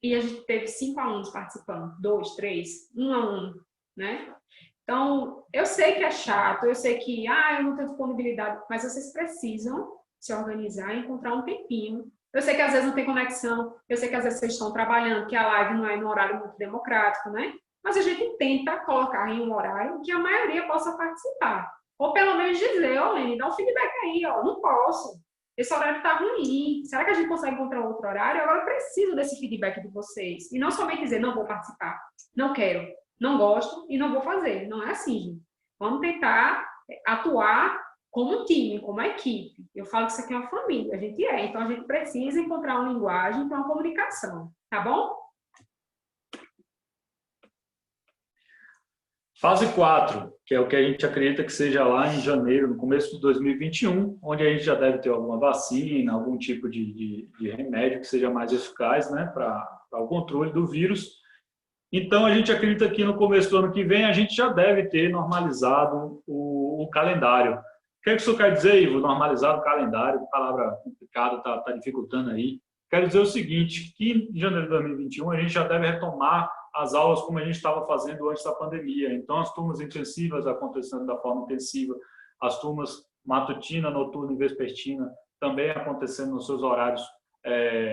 E a gente teve 5 alunos participando, 2, 3, 1 aluno, né? Então, eu sei que é chato, eu sei que, eu não tenho disponibilidade, mas vocês precisam se organizar e encontrar um tempinho. Eu sei que às vezes não tem conexão, eu sei que às vezes vocês estão trabalhando, que a live não é no horário muito democrático, né? Mas a gente tenta colocar em um horário que a maioria possa participar. Ou pelo menos dizer, Lene, dá um feedback aí, não posso. Esse horário está ruim. Será que a gente consegue encontrar outro horário? Agora eu preciso desse feedback de vocês. E não somente dizer, não vou participar, não quero, não gosto e não vou fazer. Não é assim, gente. Vamos tentar atuar como um time, como uma equipe. Eu falo que isso aqui é uma família, a gente é. Então, a gente precisa encontrar uma linguagem para uma comunicação. Tá bom? Fase 4, que é o que a gente acredita que seja lá em janeiro, no começo de 2021, onde a gente já deve ter alguma vacina, algum tipo de remédio que seja mais eficaz, né, para o controle do vírus. Então, a gente acredita que no começo do ano que vem a gente já deve ter normalizado o calendário. O que isso quer dizer, Ivo? Normalizar o calendário, palavra complicada, está dificultando aí. Quer dizer o seguinte, que em janeiro de 2021 a gente já deve retomar as aulas como a gente estava fazendo antes da pandemia. Então, as turmas intensivas acontecendo da forma intensiva, as turmas matutina, noturna e vespertina também acontecendo nos seus horários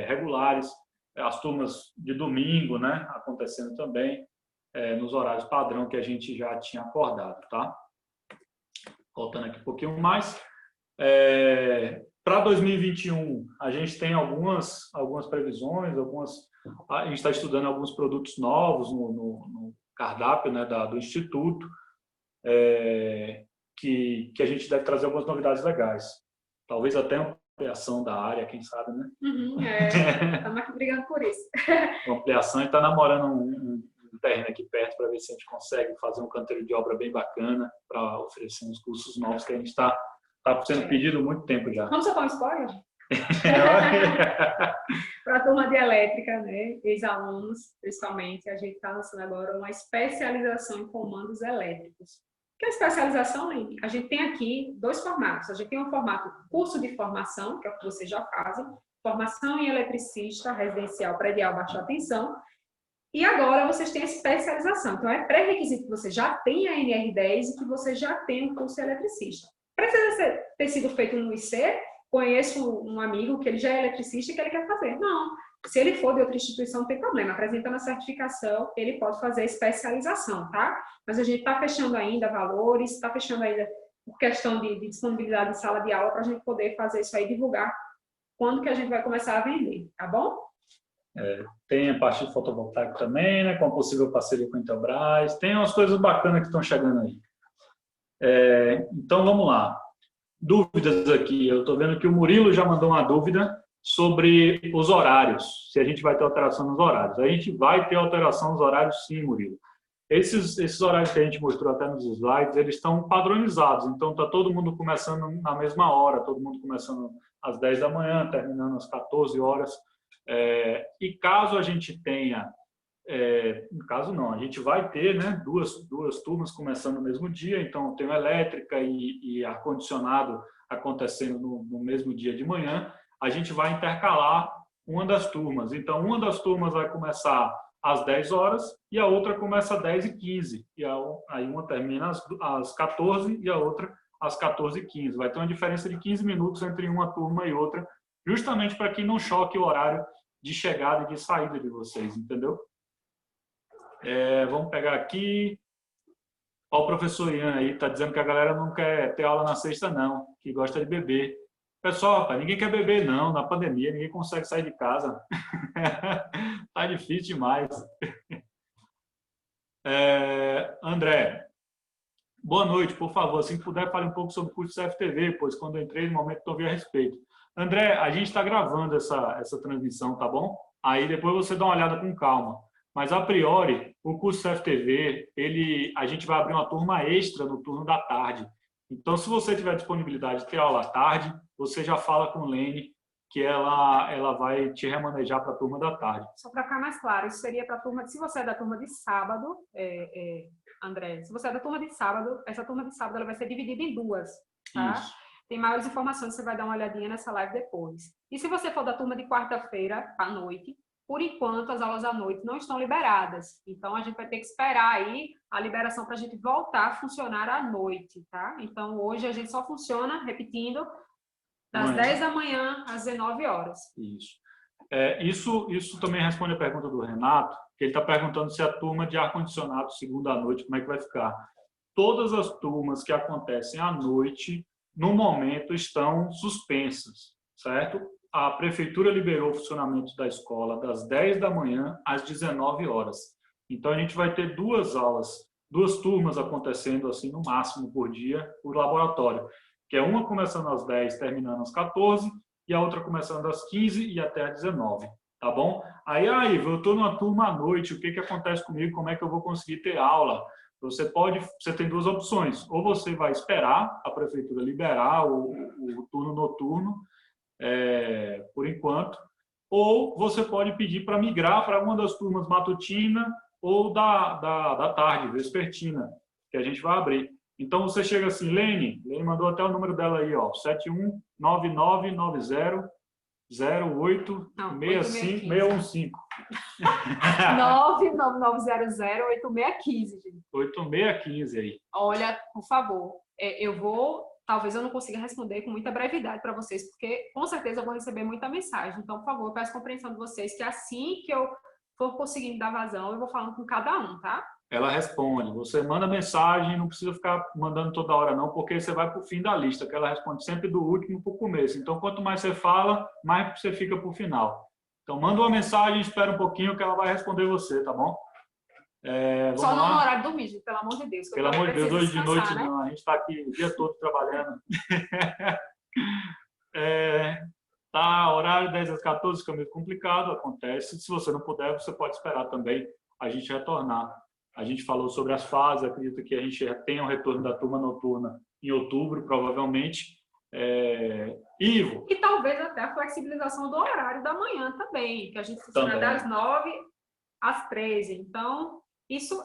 regulares, as turmas de domingo, né, acontecendo também nos horários padrão que a gente já tinha acordado, tá? Voltando aqui um pouquinho mais. Para 2021, a gente tem algumas previsões, a gente está estudando alguns produtos novos no cardápio, né, do Instituto, que a gente deve trazer algumas novidades legais. Talvez até uma ampliação da área, quem sabe, né? Estamos aqui brigando por isso. Uma ampliação, e está namorando um terreno aqui perto para ver se a gente consegue fazer um canteiro de obra bem bacana para oferecer uns cursos novos que a gente está sendo pedido há muito tempo já. Vamos soltar um spoiler? Para a turma de elétrica, né? Ex-alunos, principalmente, a gente está lançando agora uma especialização em comandos elétricos. Que é a especialização, a gente tem aqui 2 formatos. A gente tem um formato curso de formação, que é o que vocês já fazem, formação em eletricista, residencial, predial, baixa tensão. E agora vocês têm a especialização. Então, é pré-requisito que você já tenha a NR10 e que você já tenha o curso de eletricista. Precisa ter sido feito no IC? Conheço um amigo que ele já é eletricista e que ele quer fazer. Não. Se ele for de outra instituição, não tem problema. Apresentando a certificação, ele pode fazer a especialização, tá? Mas a gente está fechando ainda valores, está fechando ainda por questão de disponibilidade de sala de aula para a gente poder fazer isso aí, divulgar quando que a gente vai começar a vender, tá bom? Tem a parte de fotovoltaico também, né, com a possível parceria com a Intelbras. Tem umas coisas bacanas que estão chegando aí. Então, vamos lá. Dúvidas aqui. Eu estou vendo que o Murilo já mandou uma dúvida sobre os horários, se a gente vai ter alteração nos horários. A gente vai ter alteração nos horários, sim, Murilo. Esses horários que a gente mostrou até nos slides, eles estão padronizados. Então, está todo mundo começando na mesma hora, todo mundo começando às 10 da manhã, terminando às 14 horas. E caso a gente tenha, no caso não, a gente vai ter, né, duas turmas começando no mesmo dia, então tem elétrica e ar-condicionado acontecendo no mesmo dia de manhã, a gente vai intercalar uma das turmas. Então, uma das turmas vai começar às 10 horas e a outra começa às 10h15. E aí uma termina às 14 e a outra às 14h15. Vai ter uma diferença de 15 minutos entre uma turma e outra, justamente para que não choque o horário de chegada e de saída de vocês, entendeu? Vamos pegar aqui. Ó, o professor Ian aí está dizendo que a galera não quer ter aula na sexta, não, que gosta de beber. Pessoal, rapaz, ninguém quer beber, não. Na pandemia, ninguém consegue sair de casa. Tá difícil demais. André, boa noite, por favor. Se puder, fale um pouco sobre o curso do CFTV, pois quando eu entrei, no momento não ouvi a respeito. André, a gente está gravando essa transmissão, tá bom? Aí depois você dá uma olhada com calma. Mas, a priori, o curso CFTV, a gente vai abrir uma turma extra no turno da tarde. Então, se você tiver disponibilidade de ter aula à tarde, você já fala com Lene, que ela vai te remanejar para a turma da tarde. Só para ficar mais claro, isso seria para a turma, se você é da turma de sábado, André, se você é da turma de sábado, essa turma de sábado ela vai ser dividida em duas, tá? Isso. Tem maiores informações, você vai dar uma olhadinha nessa live depois. E se você for da turma de quarta-feira à noite, por enquanto as aulas à noite não estão liberadas. Então, a gente vai ter que esperar aí a liberação para a gente voltar a funcionar à noite, tá? Então, hoje a gente só funciona, repetindo, das 10 da manhã às 19 horas. Isso também responde a pergunta do Renato, que ele está perguntando se a turma de ar-condicionado segunda à noite, como é que vai ficar. Todas as turmas que acontecem à noite, no momento, estão suspensas, certo? A prefeitura liberou o funcionamento da escola das 10 da manhã às 19 horas. Então, a gente vai ter duas turmas acontecendo assim no máximo por dia, por laboratório, que é uma começando às 10, terminando às 14, e a outra começando às 15 e até às 19, tá bom? Aí, Ivo, eu estou numa turma à noite, o que acontece comigo? Como é que eu vou conseguir ter aula? Você tem duas opções, ou você vai esperar a prefeitura liberar o turno noturno, por enquanto, ou você pode pedir para migrar para uma das turmas matutina ou da tarde, vespertina, que a gente vai abrir. Então, você chega assim, Lene mandou até o número dela aí, ó, 719990086515. 999008615, gente. 8615 aí. Olha, por favor, talvez eu não consiga responder com muita brevidade para vocês, porque com certeza eu vou receber muita mensagem. Então, por favor, eu peço compreensão de vocês, que assim que eu for conseguindo dar vazão, eu vou falando com cada um, tá? Ela responde. Você manda mensagem, não precisa ficar mandando toda hora não, porque você vai para o fim da lista, que ela responde sempre do último para o começo. Então, quanto mais você fala, mais você fica para o final. Então, manda uma mensagem, espera um pouquinho que ela vai responder você, tá bom? Só não no horário do dormir, gente, pelo amor de Deus. Pelo amor de Deus, hoje de noite, né? Não. A gente está aqui o dia todo trabalhando. Horário 10 às 14 fica meio complicado, acontece. Se você não puder, você pode esperar também a gente retornar. A gente falou sobre as fases, acredito que a gente tenha um retorno da turma noturna em outubro, provavelmente. Ivo. E talvez até a flexibilização do horário da manhã também, que a gente funciona das 9 às 13. Então, isso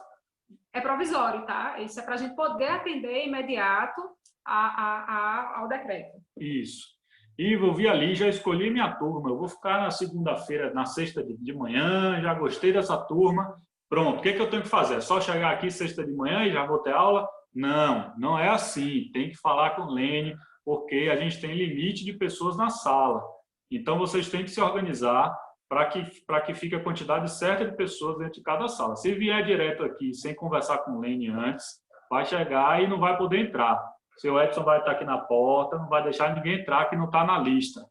é provisório, tá? Isso é para a gente poder atender imediato ao decreto. Isso. Ivo, eu vi ali, já escolhi minha turma. Eu vou ficar na segunda-feira, na sexta de manhã, já gostei dessa turma. Pronto, o que eu tenho que fazer? É só chegar aqui sexta de manhã e já vou ter aula? Não, não é assim. Tem que falar com o Lene, porque a gente tem limite de pessoas na sala. Então, vocês têm que se organizar para que fique a quantidade certa de pessoas dentro de cada sala. Se vier direto aqui, sem conversar com o Lene antes, vai chegar e não vai poder entrar. Seu Edson vai estar aqui na porta, não vai deixar ninguém entrar que não está na lista.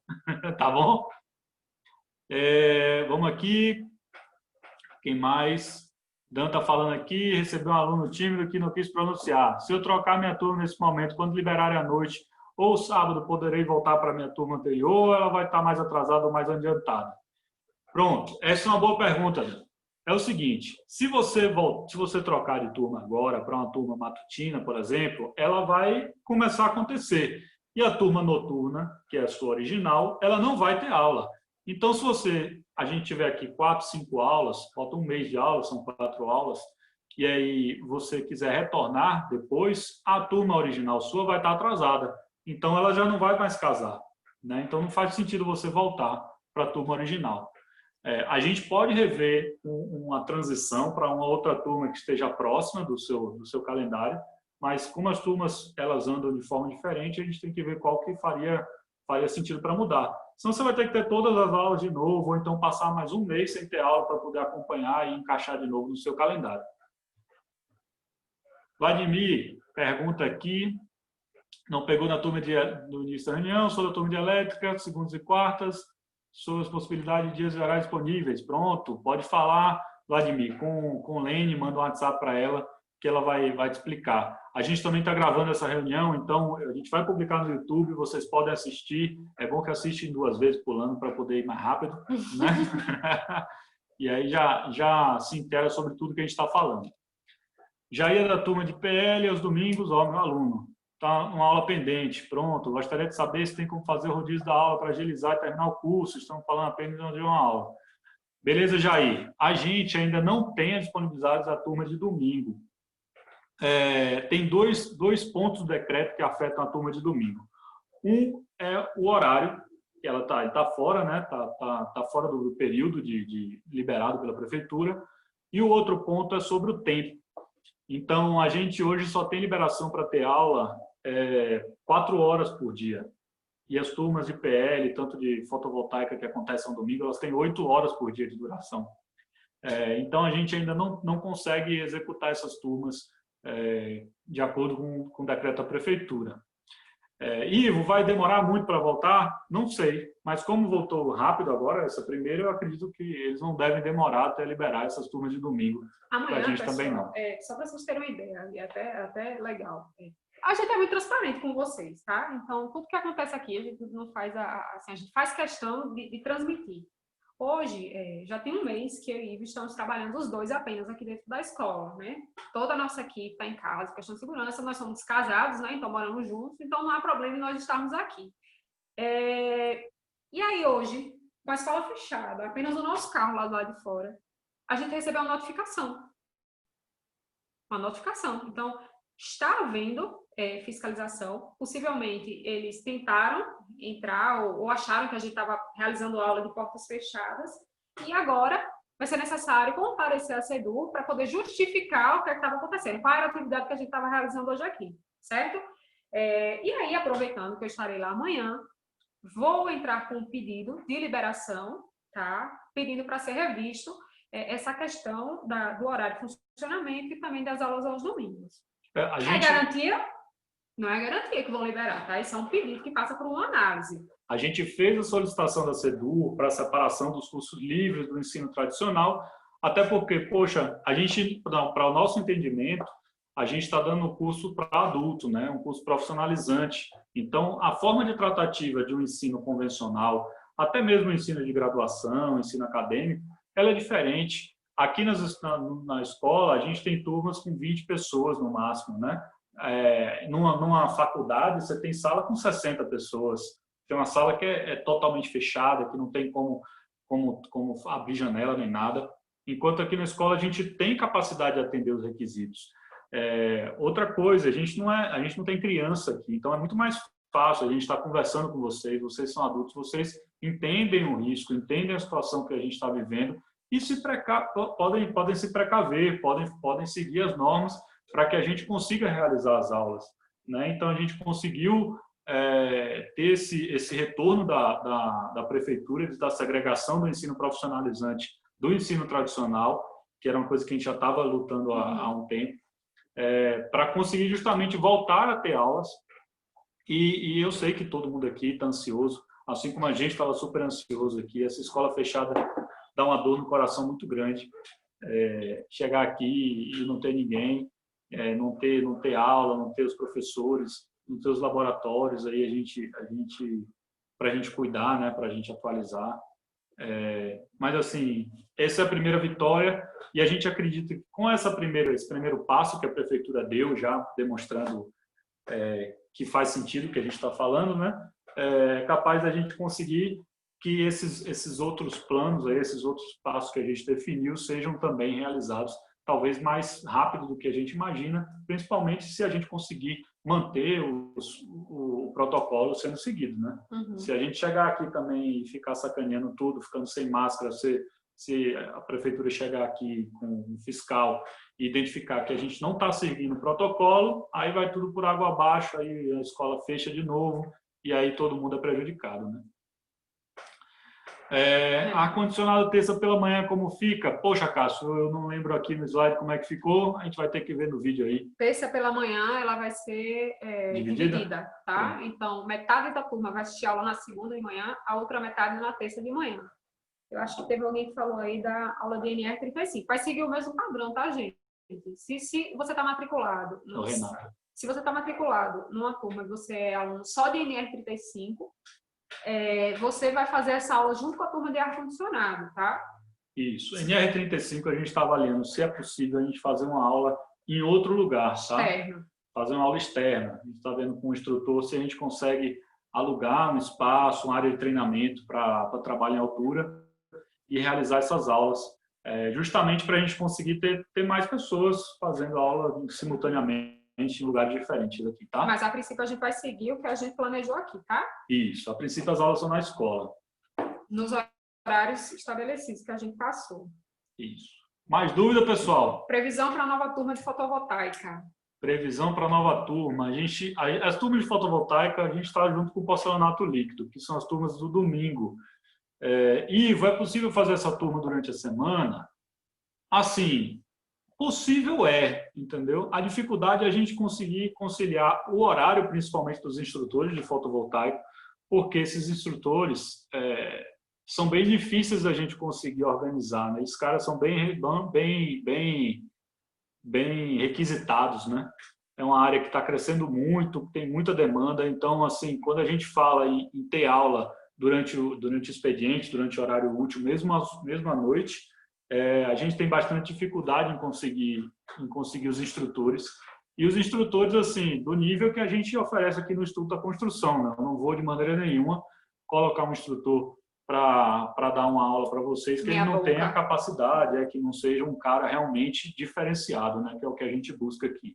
Tá bom? Vamos aqui. Quem mais? Dan está falando aqui, recebeu um aluno tímido que não quis pronunciar. Se eu trocar minha turma nesse momento, quando liberarem à noite ou sábado, poderei voltar para a minha turma anterior ou ela vai estar mais atrasada ou mais adiantada? Pronto, essa é uma boa pergunta, Dan. É o seguinte, se você trocar de turma agora para uma turma matutina, por exemplo, ela vai começar a acontecer. E a turma noturna, que é a sua original, ela não vai ter aula. Então, se a gente tiver aqui 4, 5 aulas, falta um mês de aula, são 4 aulas, e aí você quiser retornar depois, a turma original sua vai estar atrasada. Então, ela já não vai mais casar, né? Então, não faz sentido você voltar para a turma original. A gente pode rever uma transição para uma outra turma que esteja próxima do seu calendário, mas como as turmas elas andam de forma diferente, a gente tem que ver qual que faria sentido para mudar. Senão você vai ter que ter todas as aulas de novo, ou então passar mais um mês sem ter aula para poder acompanhar e encaixar de novo no seu calendário. Vladimir pergunta aqui, não pegou na turma no início da reunião, sobre a turma de elétrica, segundas e quartas, sobre as possibilidades de dias gerais disponíveis. Pronto, pode falar, Vladimir, com Lene, manda um WhatsApp para ela, que ela vai te explicar. A gente também está gravando essa reunião, então a gente vai publicar no YouTube, vocês podem assistir. É bom que assistem 2 vezes pulando para poder ir mais rápido, né? E aí já se inteira sobre tudo que a gente está falando. Já ia da turma de PL aos domingos, ó, meu aluno. Está uma aula pendente, pronto. Gostaria de saber se tem como fazer o rodízio da aula para agilizar e terminar o curso. Estamos falando apenas de uma aula. Beleza, Jair? A gente ainda não tem disponibilizados a turma de domingo. Tem dois pontos do decreto que afetam a turma de domingo. Um é o horário, que ele está fora, né? Tá fora do período liberado pela prefeitura. E o outro ponto é sobre o tempo. Então, a gente hoje só tem liberação para ter aula 4 horas por dia. E as turmas de PL, tanto de fotovoltaica que acontecem no domingo, elas têm 8 horas por dia de duração. Então, a gente ainda não consegue executar essas turmas de acordo com o decreto da prefeitura. Ivo, vai demorar muito para voltar? Não sei, mas como voltou rápido agora, essa primeira, eu acredito que eles não devem demorar até liberar essas turmas de domingo. Amanhã, a gente pessoal, também não. Só para vocês terem uma ideia, e até legal. A gente é muito transparente com vocês, tá? Então, tudo que acontece aqui, a gente não faz assim, a gente faz questão de transmitir. Hoje, já tem um mês que eu e Ivo estamos trabalhando os dois apenas aqui dentro da escola, né? Toda a nossa equipe está em casa, questão de segurança, nós somos casados, né? Então moramos juntos, então não há problema em nós estarmos aqui. E aí hoje, com a escola fechada, apenas o nosso carro lá do lado de fora, a gente recebeu uma notificação. Uma notificação. Então, está havendo fiscalização. Possivelmente, eles tentaram entrar ou acharam que a gente estava realizando aula de portas fechadas. E agora vai ser necessário comparecer à SEDUR para poder justificar o que estava acontecendo. Qual era a atividade que a gente estava realizando hoje aqui, certo? E aí, aproveitando que eu estarei lá amanhã, vou entrar com um pedido de liberação, tá? Pedindo para ser revisto essa questão do horário de funcionamento e também das aulas aos domingos. É garantia? Não é garantia que vão liberar, tá? Isso é um pedido que passa por uma análise. A gente fez a solicitação da SEDUR para a separação dos cursos livres do ensino tradicional, até porque, poxa, a gente, para o nosso entendimento, a gente está dando um curso para adulto, né? Um curso profissionalizante. Então, a forma de tratativa de um ensino convencional, até mesmo o ensino de graduação, ensino acadêmico, ela é diferente. Aqui na escola, a gente tem turmas com 20 pessoas no máximo, né? Numa faculdade, você tem sala com 60 pessoas. Tem uma sala que é totalmente fechada, que não tem como abrir janela nem nada. Enquanto aqui na escola, a gente tem capacidade de atender os requisitos. Outra coisa, a gente não tem criança aqui, então é muito mais fácil. A gente está conversando com vocês são adultos, vocês entendem o risco, entendem a situação que a gente está vivendo e podem se precaver, podem seguir as normas para que a gente consiga realizar as aulas, né? Então, a gente conseguiu ter esse retorno da prefeitura, da segregação do ensino profissionalizante do ensino tradicional, que era uma coisa que a gente já estava lutando há um tempo, para conseguir justamente voltar a ter aulas. E eu sei que todo mundo aqui está ansioso Assim como a gente estava super ansioso aqui, essa escola fechada dá uma dor no coração muito grande. Chegar aqui e não ter ninguém, não ter aula, não ter os professores, não ter os laboratórios aí para a gente cuidar, né, para a gente atualizar. Mas assim, essa é a primeira vitória e a gente acredita que com esse primeiro passo que a prefeitura deu, já demonstrando que faz sentido o que a gente está falando, né, é capaz da gente conseguir que esses outros planos, esses outros passos que a gente definiu sejam também realizados, talvez mais rápido do que a gente imagina, principalmente se a gente conseguir manter o protocolo sendo seguido, né? Uhum. Se a gente chegar aqui também e ficar sacaneando tudo, ficando sem máscara, se a prefeitura chegar aqui com um fiscal e identificar que a gente não está seguindo o protocolo, aí vai tudo por água abaixo, aí a escola fecha de novo e aí todo mundo é prejudicado, né? Ar-condicionado terça pela manhã, como fica? Poxa, Cássio, eu não lembro aqui no slide como é que ficou. A gente vai ter que ver no vídeo aí. Terça pela manhã, ela vai ser dividida, tá? Então, metade da turma vai assistir aula na segunda de manhã, a outra metade na terça de manhã. Eu acho que teve alguém que falou aí da aula de NR35. Vai seguir o mesmo padrão, tá, gente? Se você está matriculado... Se você está matriculado numa turma e você é aluno só de NR35... você vai fazer essa aula junto com a turma de ar-condicionado, tá? Isso. NR35 a gente está avaliando se é possível a gente fazer uma aula em outro lugar, tá? Externo. Fazer uma aula externa. A gente está vendo com o instrutor se a gente consegue alugar um espaço, uma área de treinamento para trabalho em altura e realizar essas aulas, justamente para a gente conseguir ter mais pessoas fazendo aula simultaneamente em lugares diferentes aqui, tá? Mas a princípio a gente vai seguir o que a gente planejou aqui, tá? Isso, a princípio as aulas são na escola. Nos horários estabelecidos que a gente passou. Isso. Mais dúvida, pessoal? Previsão para a nova turma de fotovoltaica. Previsão para a nova turma. As turmas de fotovoltaica, a gente está junto com o porcelanato líquido, que são as turmas do domingo. Ivo, é possível fazer essa turma durante a semana? Assim, possível entendeu? A dificuldade é a gente conseguir conciliar o horário, principalmente dos instrutores de fotovoltaico, porque esses instrutores são bem difíceis da gente conseguir organizar, né? Esses caras são bem requisitados, né? É uma área que está crescendo muito, tem muita demanda, então, assim, quando a gente fala em ter aula durante o expediente, durante o horário útil, mesmo à noite, a gente tem bastante dificuldade em conseguir os instrutores. E os instrutores, assim, do nível que a gente oferece aqui no Instituto da Construção, né? Eu não vou, de maneira nenhuma, colocar um instrutor para dar uma aula para vocês que ele não tenha a capacidade, que não seja um cara realmente diferenciado, né? Que é o que a gente busca aqui.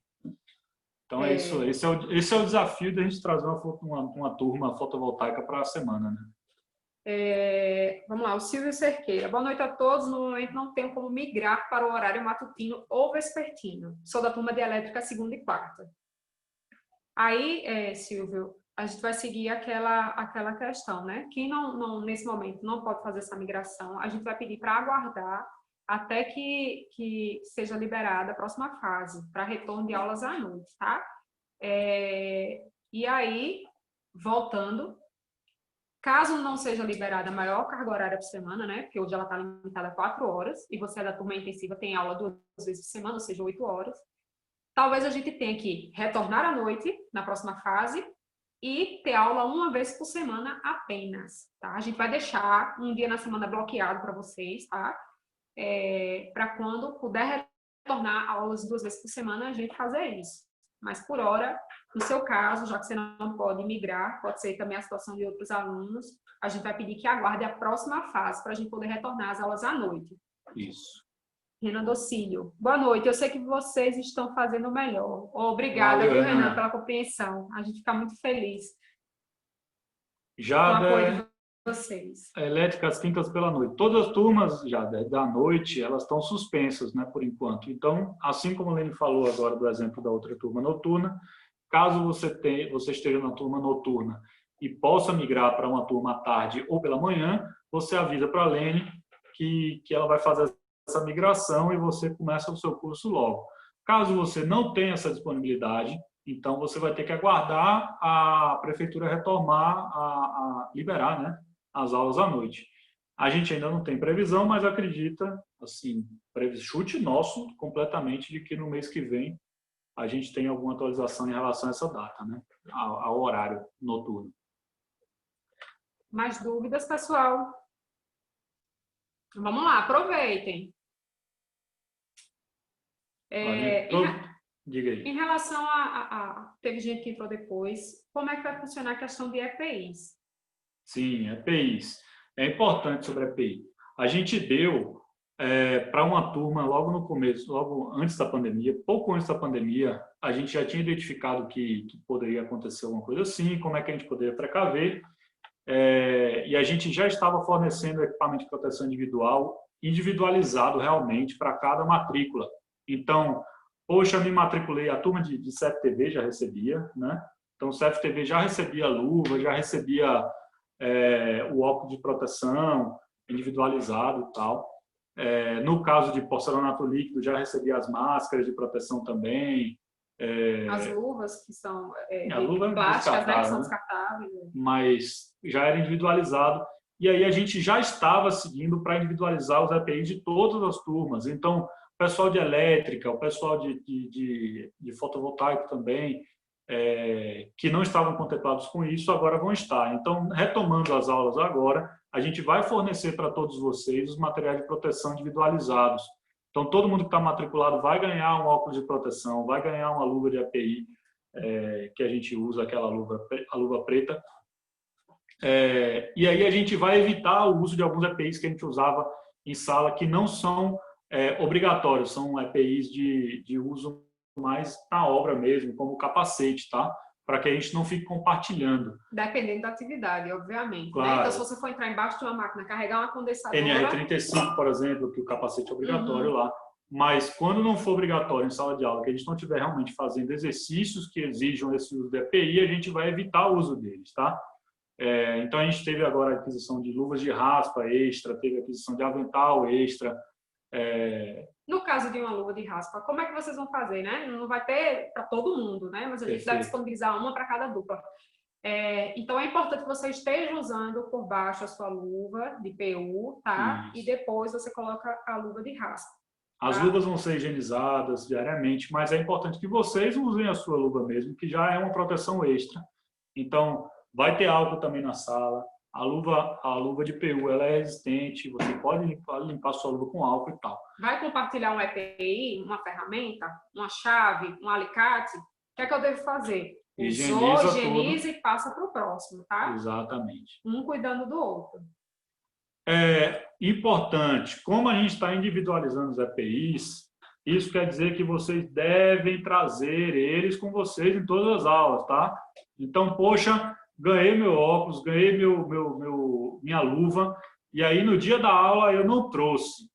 Então, é isso. Esse é o desafio de a gente trazer uma turma fotovoltaica para a semana, né? Vamos lá, o Silvio Cerqueira. Boa noite a todos. No momento não tenho como migrar para o horário matutino ou vespertino. Sou da turma de elétrica segunda e quarta. Aí, Silvio, a gente vai seguir aquela questão, né? Quem não, nesse momento não pode fazer essa migração, a gente vai pedir para aguardar até que seja liberada a próxima fase, para retorno de aulas à noite, tá? E aí, voltando, caso não seja liberada a maior carga horária por semana, né? Porque hoje ela está limitada a 4 horas, e você é da turma intensiva, tem aula 2 vezes por semana, ou seja, 8 horas. Talvez a gente tenha que retornar à noite, na próxima fase, e ter aula uma vez por semana apenas, tá? A gente vai deixar um dia na semana bloqueado para vocês, tá? Para quando puder retornar aulas 2 vezes por semana, a gente fazer isso. Mas, por hora, no seu caso, já que você não pode migrar, pode ser também a situação de outros alunos, a gente vai pedir que aguarde a próxima fase para a gente poder retornar às aulas à noite. Isso. Renan Docílio. Boa noite. Eu sei que vocês estão fazendo o melhor. Obrigada, Valeu, Renan, pela compreensão. A gente fica muito feliz Já com o apoio de vocês. Elétrica às quintas pela noite. Todas as turmas já da noite, elas estão suspensas, né, por enquanto. Então, assim como a Lene falou agora do exemplo da outra turma noturna, caso você esteja na turma noturna e possa migrar para uma turma à tarde ou pela manhã, você avisa para a Lene que ela vai fazer essa migração e você começa o seu curso logo. Caso você não tenha essa disponibilidade, Então, você vai ter que aguardar a prefeitura retomar, liberar, né, as aulas à noite. A gente ainda não tem previsão, mas acredita, assim, chute nosso completamente de que no mês que vem a gente tem alguma atualização em relação a essa data, né, ao horário noturno. Mais dúvidas, pessoal? Vamos lá, aproveitem. Diga aí. Em relação teve gente que entrou depois, como é que vai funcionar a questão de EPIs? Sim, EPIs. É importante sobre EPI. A gente deu para uma turma logo no começo, logo antes da pandemia, pouco antes da pandemia, a gente já tinha identificado que poderia acontecer alguma coisa assim, como é que a gente poderia precaver, e a gente já estava fornecendo equipamento de proteção individual, individualizado realmente para cada matrícula. Então, poxa, me matriculei, a turma de CFTV já recebia, né? Então, o CFTV já recebia luva, já recebia o óculos de proteção individualizado e tal. No caso de porcelanato líquido, já recebia as máscaras de proteção também. As luvas, que são A luva plásticas, né, que são né? descartáveis. Mas já era individualizado. E aí a gente já estava seguindo para individualizar os EPIs de todas as turmas. Então, o pessoal de elétrica, o pessoal de fotovoltaico também, que não estavam contemplados com isso, agora vão estar. Então, retomando as aulas agora, a gente vai fornecer para todos vocês os materiais de proteção individualizados. Então, todo mundo que está matriculado vai ganhar um óculos de proteção, vai ganhar uma luva de EPI, que a gente usa, aquela luva, a luva preta. E aí a gente vai evitar o uso de alguns EPIs que a gente usava em sala, que não são obrigatórios, são EPIs de uso mais na obra mesmo, como capacete, tá? Para que a gente não fique compartilhando. Dependendo da atividade, obviamente. Claro. Né? Então, se você for entrar embaixo de uma máquina, carregar uma condensadora... NR35, por exemplo, que o capacete é obrigatório lá. Mas quando não for obrigatório em sala de aula, que a gente não estiver realmente fazendo exercícios que exijam esse uso de EPI, a gente vai evitar o uso deles, tá? Então, a gente teve agora a aquisição de luvas de raspa extra, teve a aquisição de avental extra. No caso de uma luva de raspa, como é que vocês vão fazer, né? Não vai ter para todo mundo, né? Mas a gente vai disponibilizar uma para cada dupla. Então, é importante que você esteja usando por baixo a sua luva de PU, tá? Isso. E depois você coloca a luva de raspa. As luvas vão ser higienizadas diariamente, mas é importante que vocês usem a sua luva mesmo, que já é uma proteção extra. Então, vai ter álcool também na sala. A luva de PU, ela é resistente, você pode limpar sua luva com álcool e tal. Vai compartilhar um EPI, uma ferramenta, uma chave, um alicate? O que é que eu devo fazer? Higieniza e passa para o próximo, tá? Exatamente. Um cuidando do outro. É importante, como a gente está individualizando os EPIs, isso quer dizer que vocês devem trazer eles com vocês em todas as aulas, tá? Então, poxa, ganhei meu óculos, ganhei minha luva, e aí no dia da aula eu não trouxe.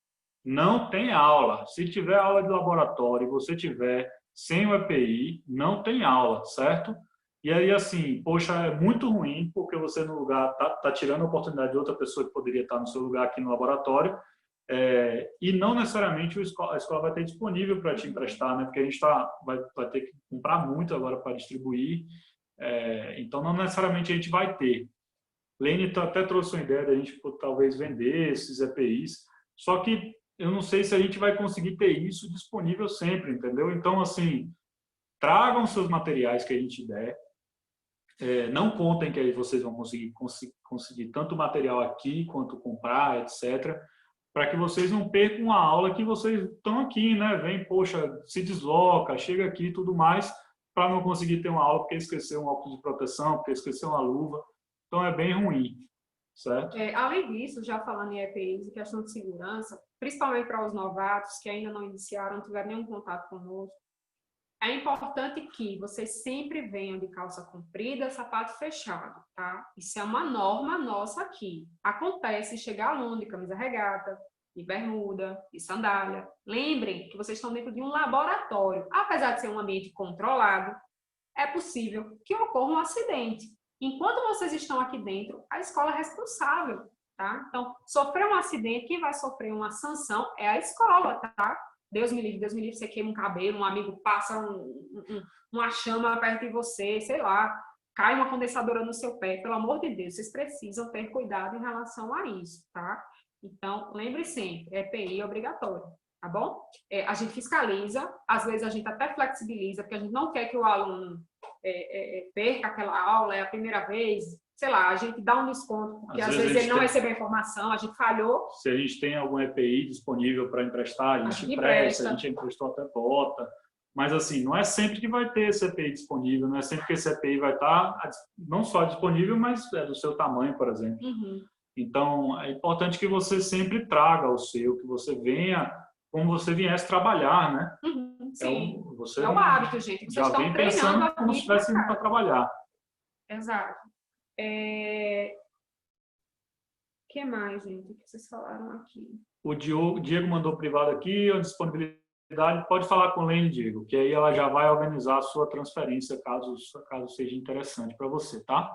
Não tem aula. Se tiver aula de laboratório e você tiver sem o EPI, não tem aula, certo? E aí, assim, poxa, é muito ruim, porque você no lugar tá tirando a oportunidade de outra pessoa que poderia estar no seu lugar aqui no laboratório, e não necessariamente a escola vai ter disponível para te emprestar, né? Porque a gente vai ter que comprar muito agora para distribuir, então não necessariamente a gente vai ter. Lene até trouxe uma ideia da gente talvez vender esses EPIs, só que eu não sei se a gente vai conseguir ter isso disponível sempre, entendeu? Então, assim, tragam seus materiais que a gente der, não contem que aí vocês vão conseguir tanto material aqui quanto comprar, etc., para que vocês não percam a aula que vocês estão aqui, né? Vem, poxa, se desloca, chega aqui e tudo mais, para não conseguir ter uma aula porque esqueceu um óculos de proteção, porque esqueceu uma luva. Então, é bem ruim, certo? Além disso, já falando em EPIs e questão de segurança, principalmente para os novatos que ainda não iniciaram, não tiveram nenhum contato conosco, é importante que vocês sempre venham de calça comprida, sapato fechado, tá? Isso é uma norma nossa aqui. Acontece chegar aluno de camisa regata, de bermuda, de sandália. Lembrem que vocês estão dentro de um laboratório. Apesar de ser um ambiente controlado, é possível que ocorra um acidente. Enquanto vocês estão aqui dentro, a escola é responsável, tá? Então, sofrer um acidente, quem vai sofrer uma sanção é a escola, tá? Deus me livre, você queima um cabelo, um amigo passa uma chama perto de você, sei lá, cai uma condensadora no seu pé, pelo amor de Deus, vocês precisam ter cuidado em relação a isso, tá? Então, lembre sempre, EPI obrigatório, tá bom? A gente fiscaliza, às vezes a gente até flexibiliza, porque a gente não quer que o aluno perca aquela aula, é a primeira vez, sei lá, a gente dá um desconto, porque às vezes ele não recebeu a informação, a gente falhou. Se a gente tem algum EPI disponível para emprestar, a gente empresta, a gente emprestou até bota. Mas, assim, não é sempre que vai ter esse EPI disponível, não é sempre que esse EPI vai estar não só disponível, mas é do seu tamanho, por exemplo. Uhum. Então, é importante que você sempre traga o seu, que você venha como você viesse trabalhar, né? Uhum, sim. Você é o hábito, gente. Vocês já estão vem pensando treinando como se estivesse indo para trabalhar. Exato. O que mais, gente, que vocês falaram aqui? O Diego mandou privado aqui, a disponibilidade, pode falar com o Lene, Diego, que aí ela já vai organizar a sua transferência, caso seja interessante para você, tá?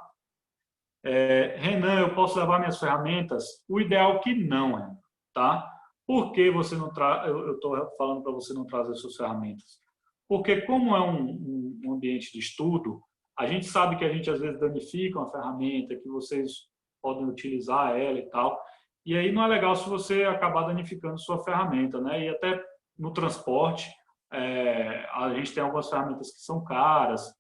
Renan, eu posso levar minhas ferramentas? O ideal é que não, Renan, tá? Por que você não eu estou falando para você não trazer suas ferramentas? Porque como é um ambiente de estudo, a gente sabe que a gente às vezes danifica uma ferramenta, que vocês podem utilizar ela e tal, e aí não é legal se você acabar danificando sua ferramenta, né? E até no transporte, a gente tem algumas ferramentas que são caras,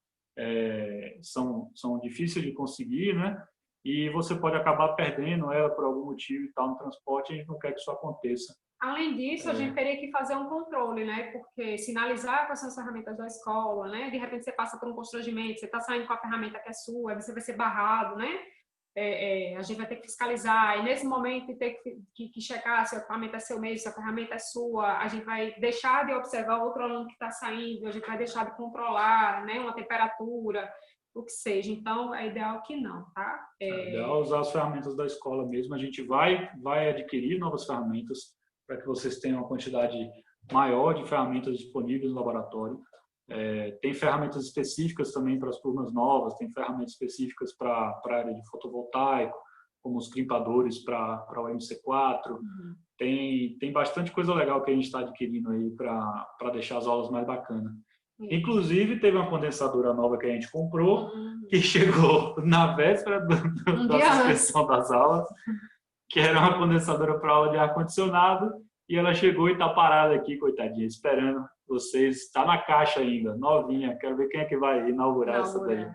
são difíceis de conseguir, né? E você pode acabar perdendo ela por algum motivo e tal no transporte, a gente não quer que isso aconteça. Além disso, a gente teria que fazer um controle, né? Porque sinalizar quais são as ferramentas da escola, né? De repente você passa por um constrangimento, você está saindo com a ferramenta que é sua, aí você vai ser barrado, né? A gente vai ter que fiscalizar, e nesse momento ter que checar se a ferramenta é seu mesmo, se a ferramenta é sua, a gente vai deixar de observar outro aluno que está saindo, a gente vai deixar de controlar, né? Uma temperatura, o que seja. Então, é ideal que não, tá? É ideal usar as ferramentas da escola mesmo. A gente vai adquirir novas ferramentas para que vocês tenham uma quantidade maior de ferramentas disponíveis no laboratório. Tem ferramentas específicas também para as turmas novas, tem ferramentas específicas para a área de fotovoltaico, como os crimpadores para o MC4. Uhum. Tem bastante coisa legal que a gente está adquirindo aí para deixar as aulas mais bacanas. Inclusive, teve uma condensadora nova que a gente comprou, que chegou na véspera da suspensão das aulas, que era uma condensadora para aula de ar-condicionado, e ela chegou e está parada aqui, coitadinha, esperando vocês. Está na caixa ainda, novinha. Quero ver quem é que vai inaugurar essa daí.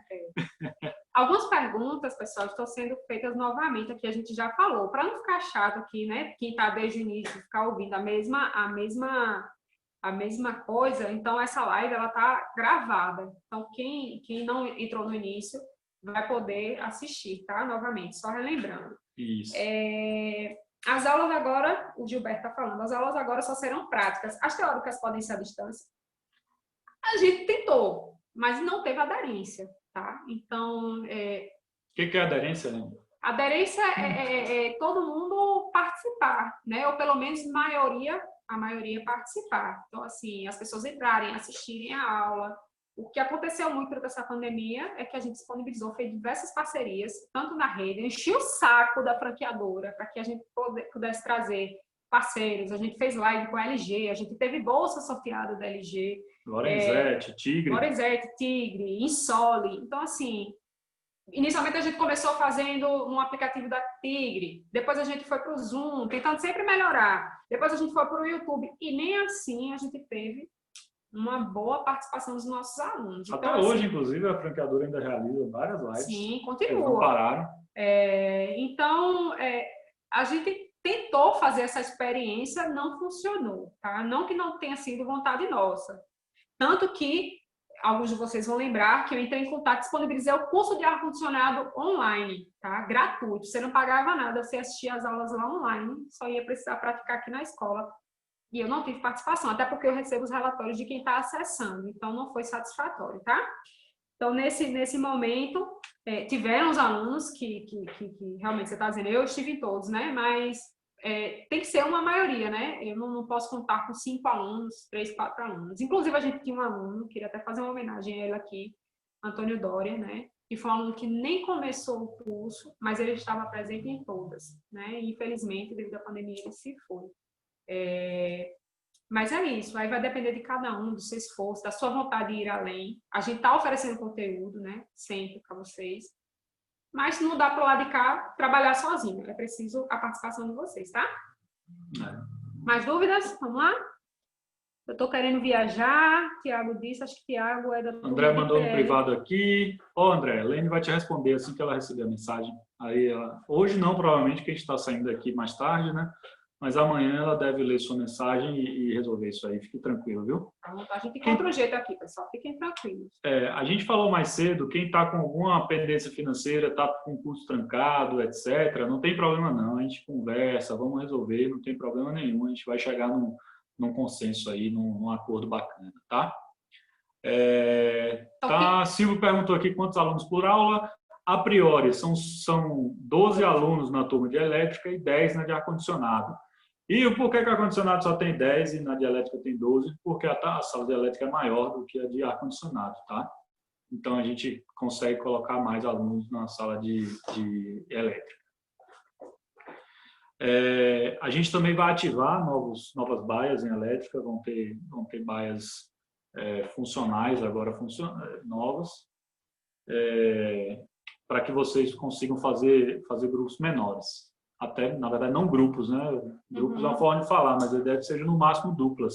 Algumas perguntas, pessoal, estão sendo feitas novamente, aqui a gente já falou. Para não ficar chato aqui, né? Quem está desde o início, ficar ouvindo a mesma coisa, então essa live ela tá gravada. Então quem não entrou no início vai poder assistir, tá? Novamente, só relembrando. Isso. As aulas agora, o Gilberto está falando, as aulas agora só serão práticas. As teóricas podem ser à distância. A gente tentou, mas não teve aderência, tá? Então... O que é aderência, né? Aderência é todo mundo participar, né? Ou pelo menos a maioria participar. Então, assim, as pessoas entrarem, assistirem a aula. O que aconteceu muito durante essa pandemia é que a gente disponibilizou, fez diversas parcerias, tanto na rede, encheu o saco da franqueadora para que a gente pudesse trazer parceiros. A gente fez live com a LG, a gente teve bolsa sorteada da LG. Lorenzetti, Tigre, Insole. Então, assim... Inicialmente a gente começou fazendo um aplicativo da Tigre, depois a gente foi para o Zoom, tentando sempre melhorar. Depois a gente foi para o YouTube e nem assim a gente teve uma boa participação dos nossos alunos. Até então, hoje, assim, inclusive, a franqueadora ainda realiza várias lives. Sim, continua. Eles não pararam. Então, a gente tentou fazer essa experiência, não funcionou, tá? Não que não tenha sido vontade nossa. Tanto que alguns de vocês vão lembrar que eu entrei em contato, disponibilizei o curso de ar-condicionado online, tá? Gratuito, você não pagava nada, você assistia as aulas lá online, só ia precisar praticar aqui na escola. E eu não tive participação, até porque eu recebo os relatórios de quem está acessando, então não foi satisfatório, tá? Então, nesse momento, tiveram os alunos que realmente você está dizendo, eu estive em todos, né? Mas tem que ser uma maioria, né? Eu não posso contar com 5 alunos, 3, 4 alunos. Inclusive, a gente tinha um aluno, queria até fazer uma homenagem a ele aqui, Antônio Dória, né? Que foi um aluno que nem começou o curso, mas ele estava presente em todas, né? E, infelizmente, devido à pandemia, ele se foi. Mas é isso, aí vai depender de cada um, do seu esforço, da sua vontade de ir além. A gente está oferecendo conteúdo, né? Sempre para vocês. Mas não dá para lá de cá trabalhar sozinho. É preciso a participação de vocês, tá? Mais dúvidas? Vamos lá? Eu estou querendo viajar. Tiago disse, acho que Tiago é da turma André de mandou no PL. privado aqui. Ó, André, a Lene vai te responder assim que ela receber a mensagem. Aí, hoje não, provavelmente, que a gente está saindo daqui mais tarde, né? Mas amanhã ela deve ler sua mensagem e resolver isso aí. Fique tranquilo, viu? A gente encontra um jeito aqui, pessoal. Fiquem tranquilos. A gente falou mais cedo, quem está com alguma pendência financeira, está com o curso trancado, etc., não tem problema não. A gente conversa, vamos resolver, não tem problema nenhum. A gente vai chegar num consenso aí, num acordo bacana, tá? Silvio perguntou aqui quantos alunos por aula. A priori, são 12 alunos na turma de elétrica e 10 na de ar-condicionado. E por que o ar-condicionado só tem 10 e na de elétrica tem 12? Porque a sala de elétrica é maior do que a de ar-condicionado, tá? Então, a gente consegue colocar mais alunos na sala de elétrica. A gente também vai ativar novas baias em elétrica, vão ter baias funcionais agora, novas, para que vocês consigam fazer grupos menores. Até, na verdade, não grupos, né? Grupos é uma forma de falar, mas ele deve ser no máximo duplas.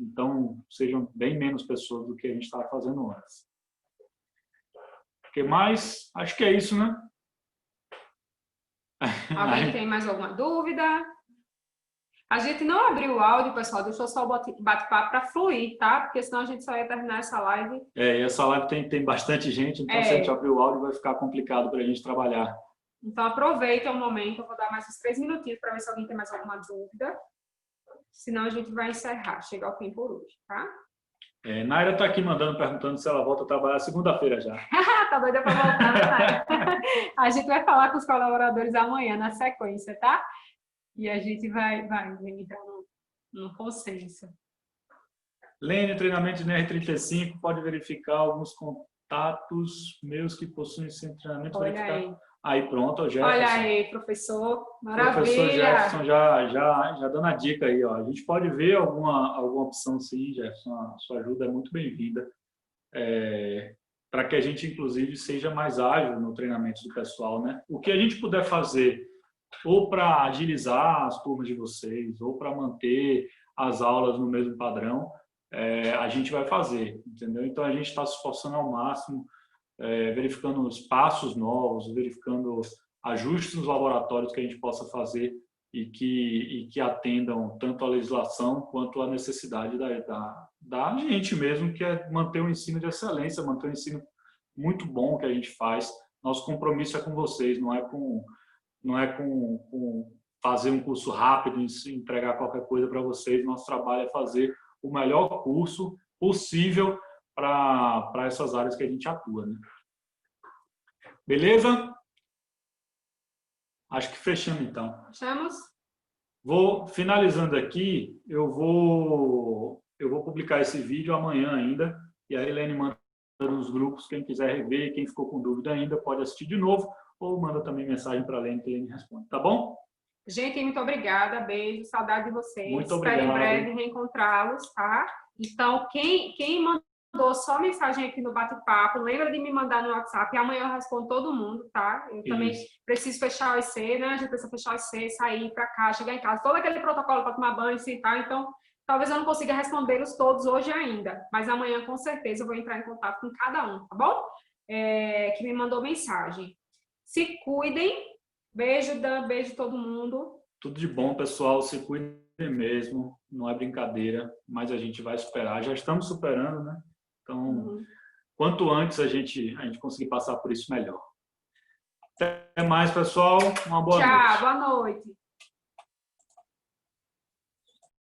Então, sejam bem menos pessoas do que a gente estava fazendo antes. O que mais? Acho que é isso, né? Alguém tem mais alguma dúvida? A gente não abriu o áudio, pessoal, deixou só o bate-papo para fluir, tá? Porque senão a gente só ia terminar essa live. E essa live tem bastante gente, então se a gente abrir o áudio vai ficar complicado para a gente trabalhar. Então aproveita o momento, eu vou dar mais uns 3 minutinhos para ver se alguém tem mais alguma dúvida. Senão a gente vai encerrar, chegar ao fim por hoje, tá? Naira está aqui perguntando se ela volta a trabalhar segunda-feira já. Tá doida para voltar, Naira? A gente vai falar com os colaboradores amanhã, na sequência, tá? E a gente vai entrar no consenso. Lene, treinamento de NR35, pode verificar alguns contatos meus que possuem esse treinamento. Olha aí pronto, o Jefferson. Olha aí, professor. Maravilha. Professor Jefferson já dando a dica aí, ó. A gente pode ver alguma opção sim, Jefferson. A sua ajuda é muito bem-vinda. Para que a gente, inclusive, seja mais ágil no treinamento do pessoal, né? O que a gente puder fazer, ou para agilizar as turmas de vocês, ou para manter as aulas no mesmo padrão, a gente vai fazer, entendeu? Então, a gente está se esforçando ao máximo, verificando espaços novos, verificando ajustes nos laboratórios que a gente possa fazer e que atendam tanto a legislação quanto a necessidade da gente mesmo, que é manter o ensino de excelência, manter o ensino muito bom que a gente faz. Nosso compromisso é com vocês, não é com fazer um curso rápido e entregar qualquer coisa para vocês. Nosso trabalho é fazer o melhor curso possível para essas áreas que a gente atua, né? Beleza? Acho que fechamos, então. Fechamos? Vou finalizando aqui, eu vou publicar esse vídeo amanhã ainda, e a Helene manda nos grupos, quem quiser rever, quem ficou com dúvida ainda, pode assistir de novo, ou manda também mensagem para a Helene, que a Helene responde, tá bom? Gente, muito obrigada, beijo, saudade de vocês. Muito obrigado. Espero em breve reencontrá-los, tá? Então, quem mandou só mensagem aqui no bate-papo, lembra de me mandar no WhatsApp, e amanhã eu respondo todo mundo, tá? Eu também preciso fechar o IC, né? A gente precisa fechar o IC, sair para cá, chegar em casa, todo aquele protocolo para tomar banho, sentar, então talvez eu não consiga respondê-los todos hoje ainda, mas amanhã com certeza eu vou entrar em contato com cada um, tá bom? Que me mandou mensagem. Se cuidem. Beijo, Dan, beijo todo mundo. Tudo de bom, pessoal. Se cuidem mesmo. Não é brincadeira, mas a gente vai superar. Já estamos superando, né? Então, quanto antes a gente conseguir passar por isso, melhor. Até mais, pessoal. Uma boa noite. Tchau, boa noite.